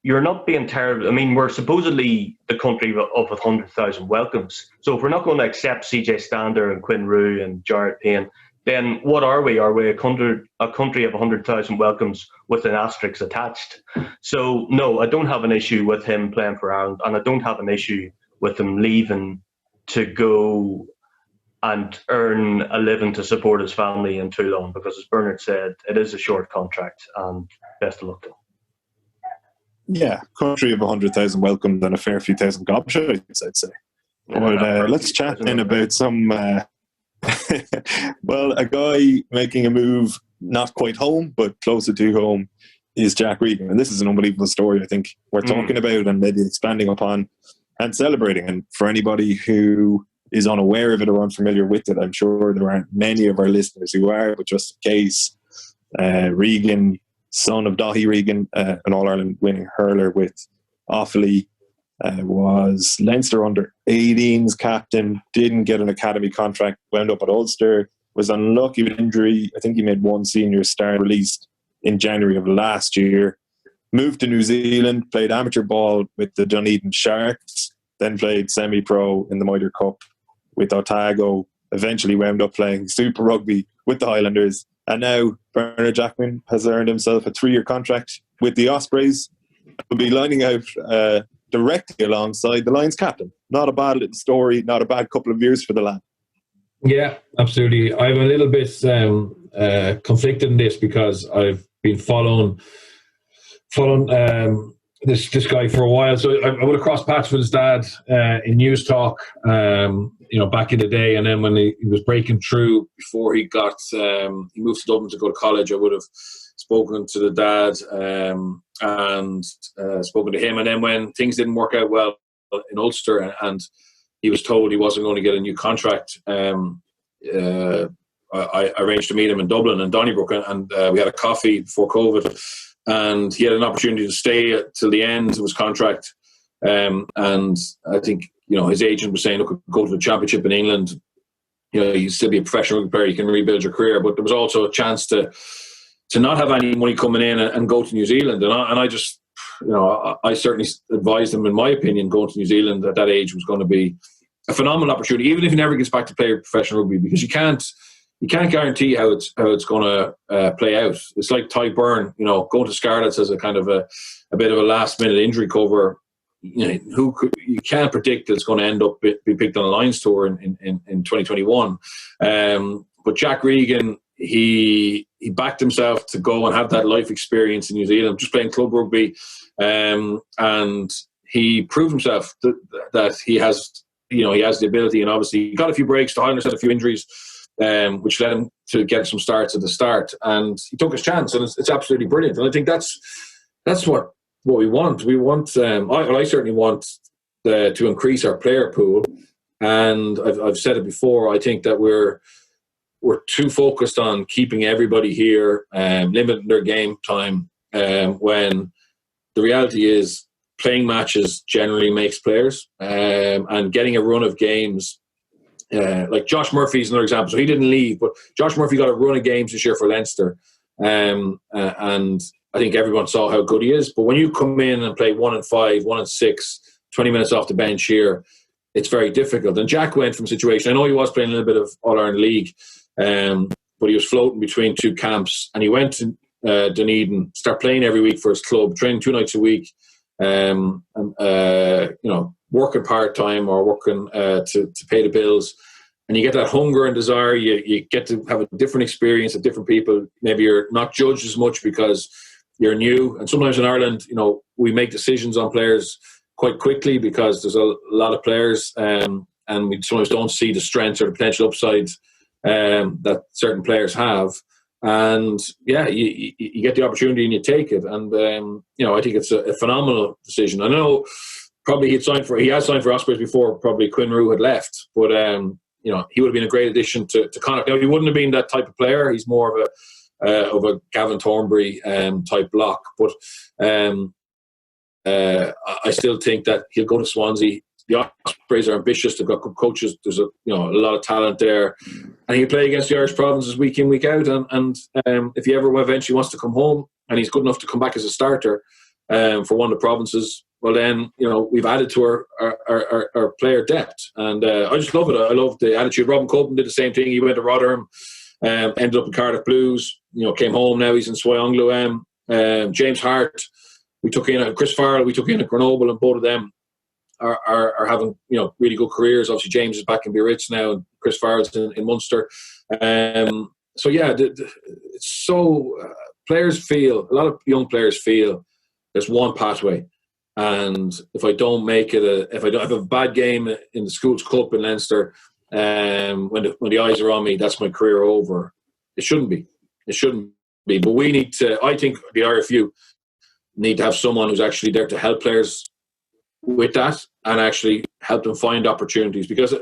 you're not being terrible. I mean, we're supposedly the country of 100,000 welcomes. So if we're not going to accept CJ Stander and Quinn Roux and Jared Payne, then what are we? Are we a country of 100,000 welcomes with an asterisk attached? So no, I don't have an issue with him playing for Ireland, and I don't have an issue with him leaving to go and earn a living to support his family in Toulon, because, as Bernard said, it is a short contract, and best of luck to him. Yeah, country of 100,000 welcomed and a fair few thousand gobshites, I'd say. But let's chat then about some... well, a guy making a move not quite home, but closer to home, is Jack Regan. And this is an unbelievable story, I think, we're talking about and maybe expanding upon and celebrating. And for anybody who is unaware of it or unfamiliar with it, I'm sure there aren't many of our listeners who are, but just in case, Regan, son of Daithí Regan, an All-Ireland winning hurler with Offaly, was Leinster under 18s captain, didn't get an academy contract, wound up at Ulster, was unlucky with injury. I think he made one senior start, released in January of last year, moved to New Zealand, played amateur ball with the Dunedin Sharks, then played semi-pro in the Mitre Cup with Otago, eventually wound up playing Super Rugby with the Highlanders, and now Bernard Jackman has earned himself a 3-year contract with the Ospreys. Will be lining out directly alongside the Lions captain. Not a bad little story, not a bad couple of years for the lad. Yeah, absolutely. I'm a little bit conflicted in this, because I've been following this guy for a while. So I would have crossed paths with his dad in News Talk, back in the day. And then when he was breaking through, before he moved to Dublin to go to college, I would have spoken to the dad and spoken to him. And then when things didn't work out well in Ulster and he was told he wasn't going to get a new contract, I arranged to meet him in Dublin and Donnybrook, and we had a coffee before COVID, and he had an opportunity to stay till the end of his contract. And I think, his agent was saying, look, go to the championship in England, you still be a professional player, you can rebuild your career. But there was also a chance to not have any money coming in and go to New Zealand. And I just, I certainly advised him, in my opinion, going to New Zealand at that age was going to be a phenomenal opportunity, even if he never gets back to play professional rugby, because you can't guarantee how it's going to play out. It's like Ty Byrne, going to Scarlets as a kind of a bit of a last minute injury cover. You can't predict that it's going to end up be picked on a Lions tour in 2021. But Jack Regan, he backed himself to go and have that life experience in New Zealand, just playing club rugby, and he proved himself that he has the ability. And obviously he got a few breaks. The Highlanders had a few injuries, which led him to get some starts at the start, and he took his chance, and it's absolutely brilliant. And I think that's what we want. We want. I certainly want to increase our player pool, and I've said it before. I think that we're too focused on keeping everybody here, limiting their game time, when the reality is playing matches generally makes players, and getting a run of games. Like Josh Murphy's another example. So he didn't leave, but Josh Murphy got a run of games this year for Leinster, and I think everyone saw how good he is. But when you come in and play 1-5, 1-6, 20 minutes off the bench here, it's very difficult. And Jack went from a situation, I know he was playing a little bit of All-Ireland League, but he was floating between two camps, and he went to Dunedin, start playing every week for his club, training 2 nights a week, working part-time or working to pay the bills. And you get that hunger and desire. You get to have a different experience with different people. Maybe you're not judged as much because you're new. And sometimes in Ireland, we make decisions on players quite quickly because there's a lot of players, and we sometimes don't see the strengths or the potential upsides that certain players have. And yeah, you get the opportunity and you take it. And I think it's a phenomenal decision. I know probably he has signed for Ospreys before probably Quinn Roux had left, but he would have been a great addition to Connacht. Now, he wouldn't have been that type of player. He's more of a Gavan Thornbury type block. But I still think that he'll go to Swansea. The Ospreys are ambitious. They've got good coaches. There's a lot of talent there, and he'll play against the Irish provinces week in, week out. And if he ever eventually wants to come home and he's good enough to come back as a starter for one of the provinces, well then we've added to our player depth, and I just love it. I love the attitude. Robin Copeland did the same thing. He went to Rotherham, ended up in Cardiff Blues. Came home. Now he's in Swoyonglu. James Hart, we took in Chris Farrell. We took in at Grenoble, and both of them are having really good careers. Obviously, James is back in Biarritz now, and Chris Farrell's in Munster. So yeah, it's so players feel, a lot of young players feel there's one pathway, and if I don't make it, if I don't have a bad game in the schools cup in Leinster, when the eyes are on me, that's my career over. It shouldn't be. But we need to. I think the RFU need to have someone who's actually there to help players with that and actually help them find opportunities, because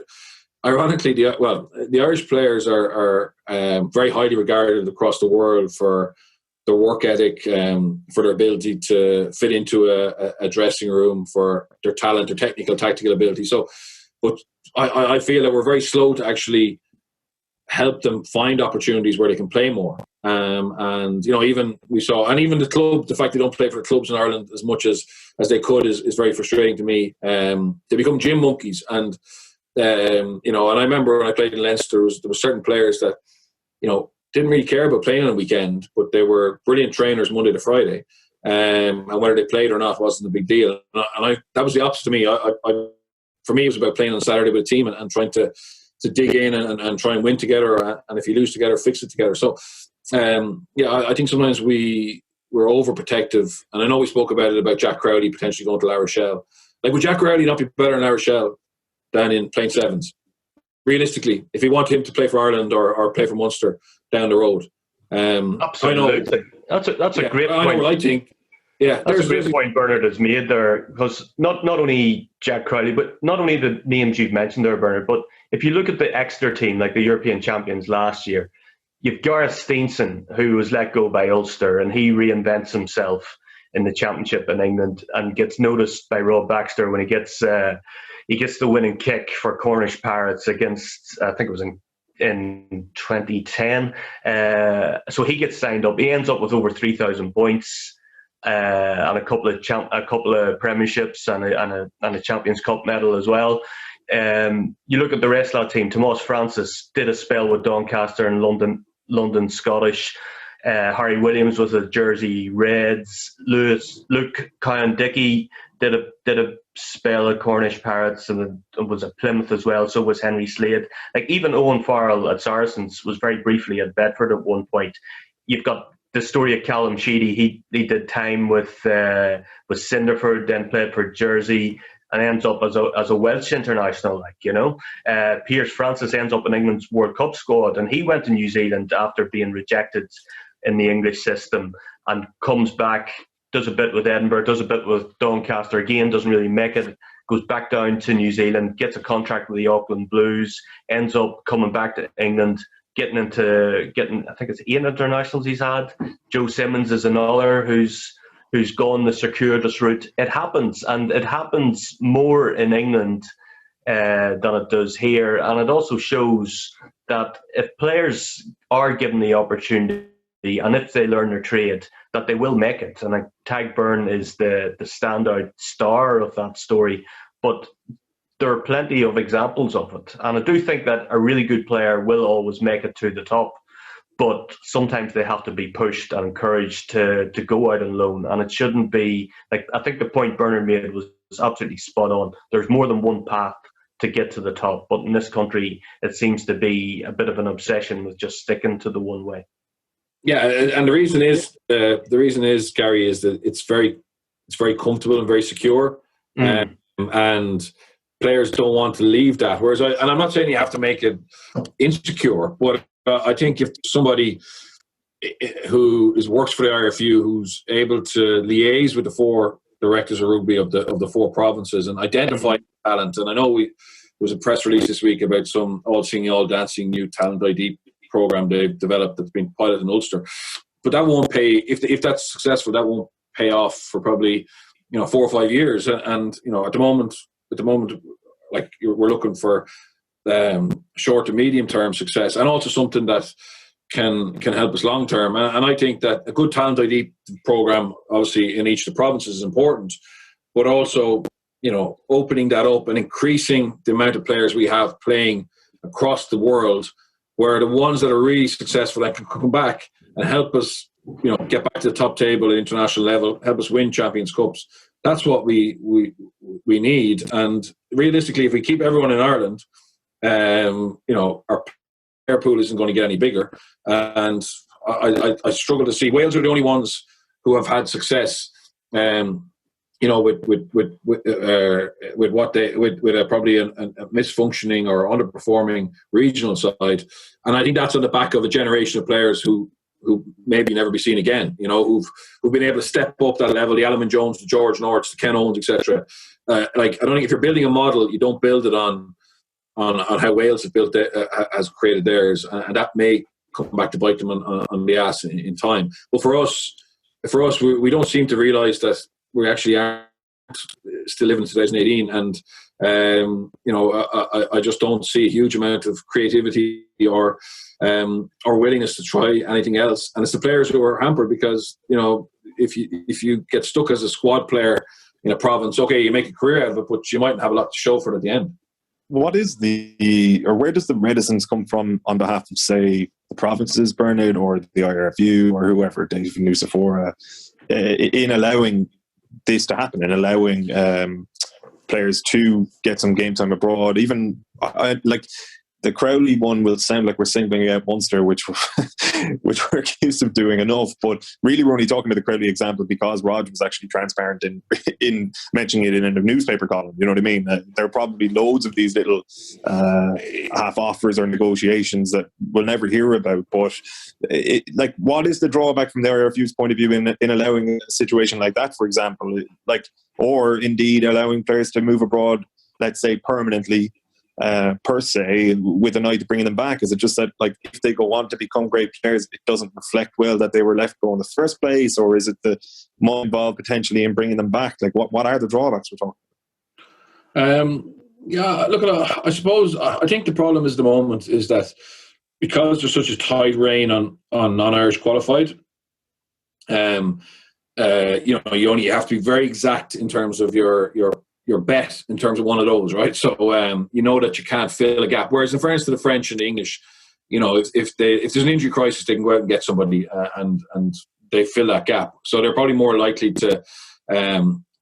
ironically the Irish players are very highly regarded across the world for their work ethic, for their ability to fit into a dressing room, for their talent, their technical, tactical ability. So, but I feel that we're very slow to actually help them find opportunities where they can play more. And even we saw, and even the club, the fact they don't play for the clubs in Ireland as much as they could is very frustrating to me. They become gym monkeys, and and I remember when I played in Leinster, there were certain players that didn't really care about playing on a weekend, but they were brilliant trainers Monday to Friday, and whether they played or not wasn't a big deal. And that was the opposite to me. For me, it was about playing on Saturday with a team and trying to dig in and try and win together, and if you lose together, fix it together. So I think sometimes we're overprotective, and I know we spoke about Jack Crowley potentially going to La Rochelle. Like, would Jack Crowley not be better in La Rochelle than in playing sevens? Realistically, if he wanted him to play for Ireland or play for Munster down the road. Absolutely. That's a great point. I think. Yeah, that's a great point Bernard has made there, because not only Jack Crowley, but not only the names you've mentioned there, Bernard, but if you look at the Exeter team, like the European champions last year, you've Gareth Steenson, who was let go by Ulster, and he reinvents himself in the championship in England and gets noticed by Rob Baxter when he gets the winning kick for Cornish Pirates against, I think it was in 2010. So he gets signed up. He ends up with over 3,000 points. And a couple of premierships and a Champions Cup medal as well. You look at the rest of that team. Tomas Francis did a spell with Doncaster and London Scottish. Harry Williams was a Jersey Reds. Luke Cowan-Dickey did a spell at Cornish Pirates and was at Plymouth as well. So was Henry Slade. Like, even Owen Farrell at Saracens was very briefly at Bedford at one point. You've got the story of Callum Sheedy. He did time with Cinderford, then played for Jersey, and ends up as a Welsh international. Piers Francis ends up in England's World Cup squad, and he went to New Zealand after being rejected in the English system, and comes back, does a bit with Edinburgh, does a bit with Doncaster again, doesn't really make it, goes back down to New Zealand, gets a contract with the Auckland Blues, ends up coming back to England, getting, I think it's 8 internationals he's had. Joe Simmons is another who's gone the circuitous route. It happens, and it happens more in England than it does here. And it also shows that if players are given the opportunity and if they learn their trade, that they will make it. And Tag Byrne is the standout star of that story. But there are plenty of examples of it. And I do think that a really good player will always make it to the top. But sometimes they have to be pushed and encouraged to go out on loan. And it shouldn't be, like, I think the point Bernard made was absolutely spot on. There's more than one path to get to the top. But in this country, it seems to be a bit of an obsession with just sticking to the one way. Yeah, and the reason is, Garry, is that it's very comfortable and very secure. And players don't want to leave that. Whereas, and I'm not saying you have to make it insecure, but I think if somebody who works for the IRFU, who's able to liaise with the four directors of rugby of the four provinces and identify talent, and I know there was a press release this week about some all singing, all dancing new talent ID program they've developed that's been piloted in Ulster, but that won't pay if that's successful. That won't pay off for probably 4 or 5 years, and at the moment, like we're looking for short to medium term success, and also something that can help us long term. And I think that a good talent ID program, obviously in each of the provinces, is important, but also opening that up and increasing the amount of players we have playing across the world, where the ones that are really successful that can come back and help us get back to the top table at international level, help us win Champions Cups. That's what we need. And realistically, if we keep everyone in Ireland, our player pool isn't going to get any bigger. And I struggle to see. Wales are the only ones who have had success. With probably a misfunctioning or underperforming regional side, and I think that's on the back of a generation of players who maybe never be seen again. Who've been able to step up that level. The Alman Jones, the George Norts, the Ken Owens, etc. I don't think if you're building a model, you don't build it on how Wales has created theirs, and that may come back to bite them on the ass in time. But for us, we don't seem to realise that we actually are still living in 2018, and I just don't see a huge amount of creativity or willingness to try anything else. And it's the players who are hampered because if you get stuck as a squad player in a province, okay, you make a career out of it, but you mightn't have a lot to show for it at the end. What is where does the reticence come from on behalf of, say, the provinces, Bernard, or the IRFU, or whoever, Dave Nusafora, in allowing this to happen and allowing players to get some game time abroad? Even like the Crowley one will sound like we're singling out Munster, which we're accused of doing enough, but really we're only talking about the Crowley example because Rog was actually transparent in mentioning it in a newspaper column. You know what I mean? There are probably loads of these little half offers or negotiations that we'll never hear about. But what is the drawback from the IRFU's point of view in allowing a situation like that, for example, or indeed allowing players to move abroad, let's say permanently? Per se, with an eye to bringing them back? Is it just that, like, if they go on to become great players, it doesn't reflect well that they were left go in the first place, or is it the money involved potentially in bringing them back? Like, what are the drawbacks we're talking? I suppose I think the problem is at the moment is that because there's such a tight rein on non-Irish qualified, you only have to be very exact in terms of your bet in terms of one of those, right? So that you can't fill a gap. Whereas in fairness to the French and the English, if there's an injury crisis, they can go out and get somebody and they fill that gap. So they're probably more likely to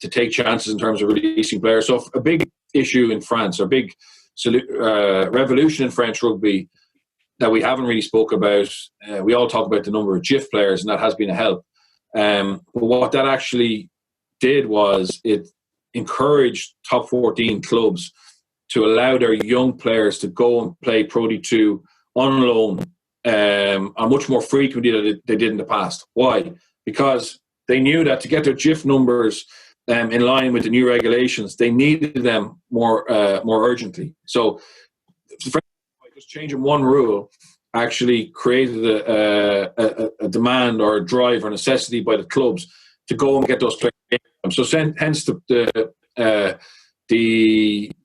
take chances in terms of releasing players. So a big issue in France, or big revolution in French rugby that we haven't really spoke about. We all talk about the number of GIF players, and that has been a help. But what that actually did was it encouraged top 14 clubs to allow their young players to go and play Pro D2 on loan on much more frequently than they did in the past. Why? Because they knew that to get their GIF numbers in line with the new regulations, they needed them more urgently. So just changing one rule actually created a demand or a drive or necessity by the clubs to go and get those players. So hence the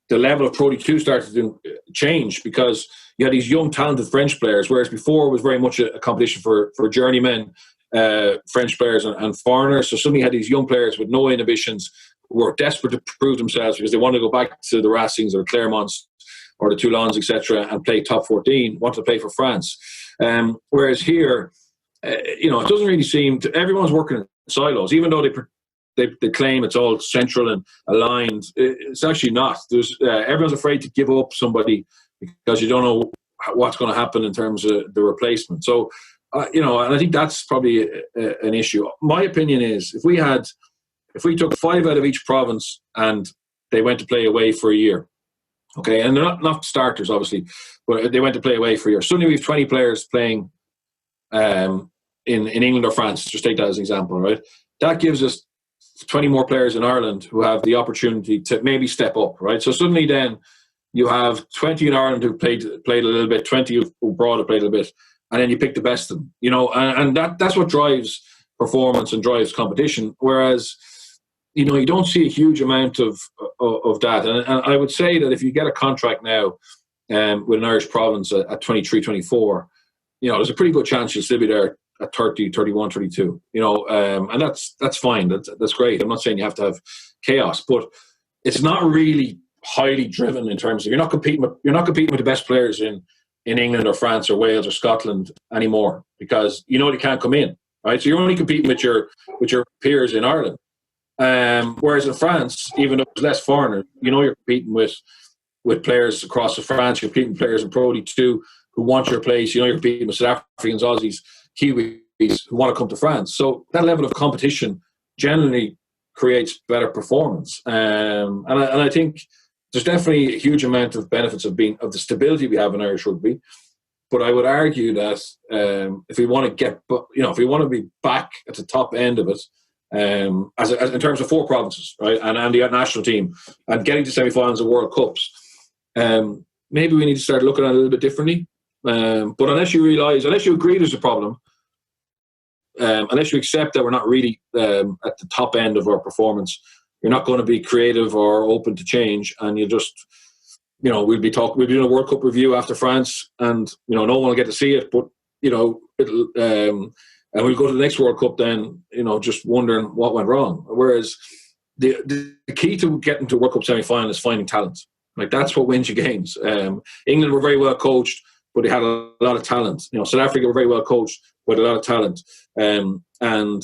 the level of Pro D2 started to change because you had these young, talented French players, whereas before it was very much a competition for journeymen, French players and foreigners. So suddenly you had these young players with no inhibitions who were desperate to prove themselves because they wanted to go back to the Racings or Clermonts or the Toulons, etc., and play top 14, want to play for France. Whereas here, it doesn't really seem to, everyone's working in silos, even though they claim it's all central and aligned. It's actually not. Everyone's afraid to give up somebody because you don't know what's going to happen in terms of the replacement. So, and I think that's probably an issue. My opinion is if we took 5 out of each province and they went to play away for a year, okay, and they're not starters, obviously, but they went to play away for a year. Suddenly we have 20 players playing in England or France, just take that as an example, right? That gives us 20 more players in Ireland who have the opportunity to maybe step up, right? So suddenly then you have 20 in Ireland who played a little bit, 20 abroad who played a little bit, and then you pick the best of them, and that's what drives performance and drives competition. Whereas, you don't see a huge amount of that. And I would say that if you get a contract now with an Irish province at 23, 24, there's a pretty good chance you'll still be there at 30, 31, 32, and that's fine. That's great. I'm not saying you have to have chaos, but it's not really highly driven in terms of you're not competing with the best players in England or France or Wales or Scotland anymore because they can't come in, right? So you're only competing with your peers in Ireland. Whereas in France, even though there's less foreigners, you're competing with players across France. You're competing with players in Pro D2 who want your place. You're competing with South Africans, Aussies, Kiwis who want to come to France. So that level of competition generally creates better performance. And I think there's definitely a huge amount of benefits of the stability we have in Irish rugby. But I would argue that if we want to be back at the top end of it, as in terms of 4 provinces, right, and the national team, and getting to semi-finals of World Cups, maybe we need to start looking at it a little bit differently. But unless you agree there's a problem, unless you accept that we're not really at the top end of our performance, you're not going to be creative or open to change, and you just, we'll be doing a World Cup review after France, and no one will get to see it, but and we'll go to the next World Cup then, just wondering what went wrong. Whereas the key to getting to World Cup semi-final is finding talent. Like, that's what wins you games. England were very well coached, but they had a lot of talent. South Africa were very well coached with a lot of talent. And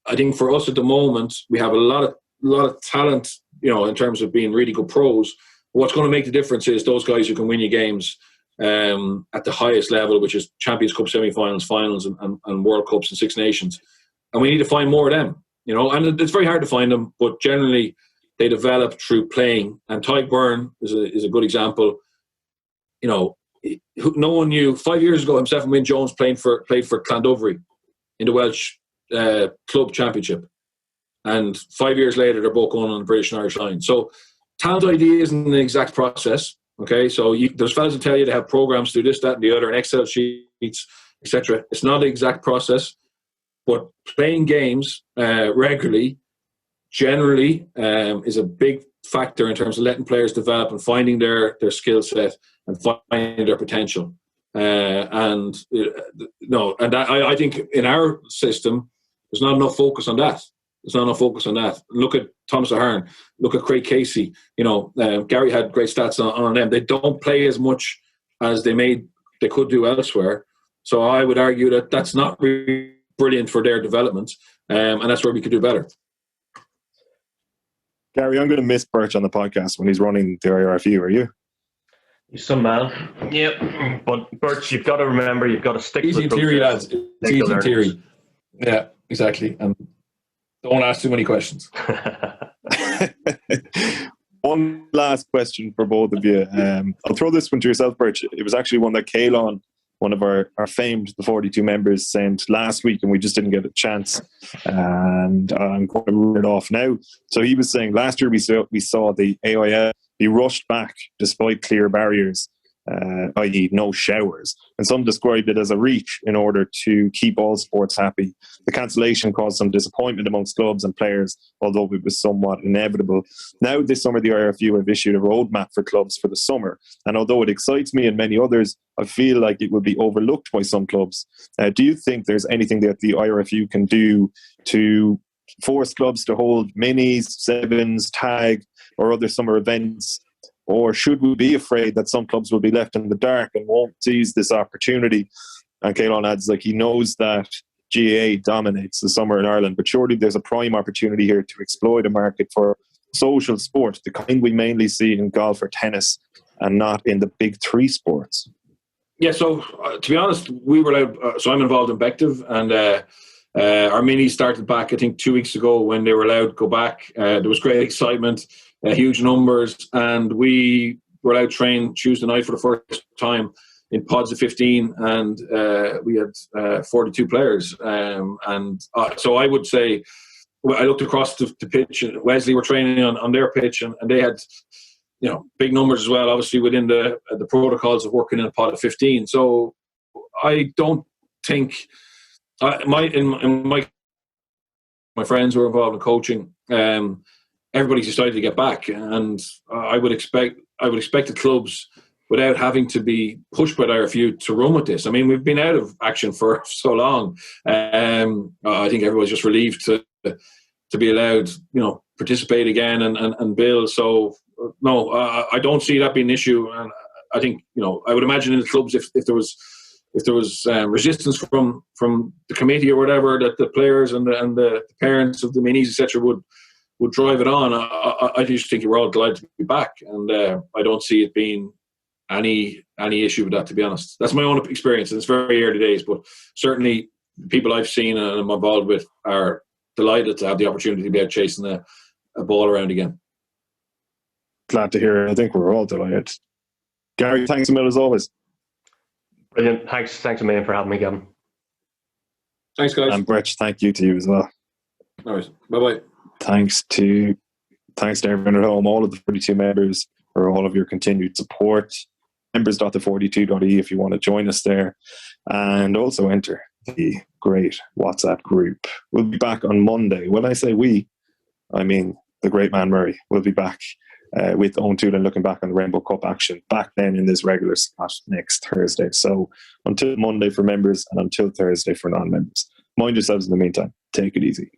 I think for us at the moment, we have a lot of talent, in terms of being really good pros. What's going to make the difference is those guys who can win you games at the highest level, which is Champions Cup semi-finals, finals, and World Cups and Six Nations. And we need to find more of them, and it's very hard to find them, but generally they develop through playing. And Ty Byrne is a good example. No one knew 5 years ago himself and Wyn Jones played for Clondovry in the Welsh club championship, and 5 years later they're both going on the British and Irish line. So talent ID isn't an exact process. Okay, so there's fellas who tell you they have programs to do this, that, and the other, and Excel sheets, etc. It's not the exact process, but playing games regularly generally is a big factor in terms of letting players develop and finding their skill set and finding their potential. I think in our system, there's not enough focus on that. Look at Thomas Ahern. Look at Craig Casey. Garry had great stats on them. They don't play as much as they could do elsewhere. So I would argue that that's not really brilliant for their development, and that's where we could do better. Garry, I'm going to miss Birch on the podcast when he's running the IRFU. Are you? You're some man. Yep. But Birch, you've got to remember, you've got to stick to the theory, lads. It's easy in theory. Yeah, exactly. And don't ask too many questions. One last question for both of you. I'll throw this one to yourself, Birch. It was actually one that Kaelon, one of our famed the 42 members, sent last week, and we just didn't get a chance. And I'm going to run it off now. So he was saying last year we saw the AIL be rushed back despite clear barriers. i.e. no showers. And some described it as a reach in order to keep all sports happy. The cancellation caused some disappointment amongst clubs and players, although it was somewhat inevitable. Now this summer the IRFU have issued a roadmap for clubs for the summer, and although it excites me and many others, I feel like it will be overlooked by some clubs. Do you think there's anything that the IRFU can do to force clubs to hold minis, sevens, tag or other summer events? Or should we be afraid that some clubs will be left in the dark and won't seize this opportunity? And Caelan adds, he knows that GAA dominates the summer in Ireland, but surely there's a prime opportunity here to exploit a market for social sport, the kind we mainly see in golf or tennis, and not in the big three sports. Yeah, so to be honest, we were allowed, so I'm involved in Bective, and our minis started back, I think, 2 weeks ago when they were allowed to go back. There was great excitement, huge numbers, and we were allowed to train Tuesday night for the first time in pods of 15, and we had 42 players. So I would say, I looked across the pitch, and Wesley were training on their pitch, and they had big numbers as well, obviously within the protocols of working in a pod of 15. So I don't think my friends who are involved in coaching, everybody's excited to get back, and I would expect the clubs, without having to be pushed by the IRFU, to run with this. I mean, we've been out of action for so long. I think everybody's just relieved to be allowed, participate again and build. So no, I don't see that being an issue, and I think I would imagine in the clubs, if there was resistance from the committee or whatever, that the players and the parents of the minis, etc., would drive it on. I just think we're all delighted to be back, and I don't see it being any issue with that, to be honest. That's my own experience, and it's very early days, but certainly people I've seen and I'm involved with are delighted to have the opportunity to be out chasing a ball around again. Glad to hear it. I think we're all delighted. Garry, thanks a million as always. Brilliant. Thanks a million for having me, Gavan. Thanks, guys. And Brett, thank you to you as well. All right. Bye-bye. Thanks to everyone at home, all of the 42 members, for all of your continued support. Members.the42.e if you want to join us there, and also enter the great WhatsApp group. We'll be back on Monday. When I say we, I mean the great man Murray. We'll be back with Owen Toolan looking back on the Rainbow Cup action, back then in this regular slot next Thursday. So until Monday for members and until Thursday for non-members. Mind yourselves in the meantime. Take it easy.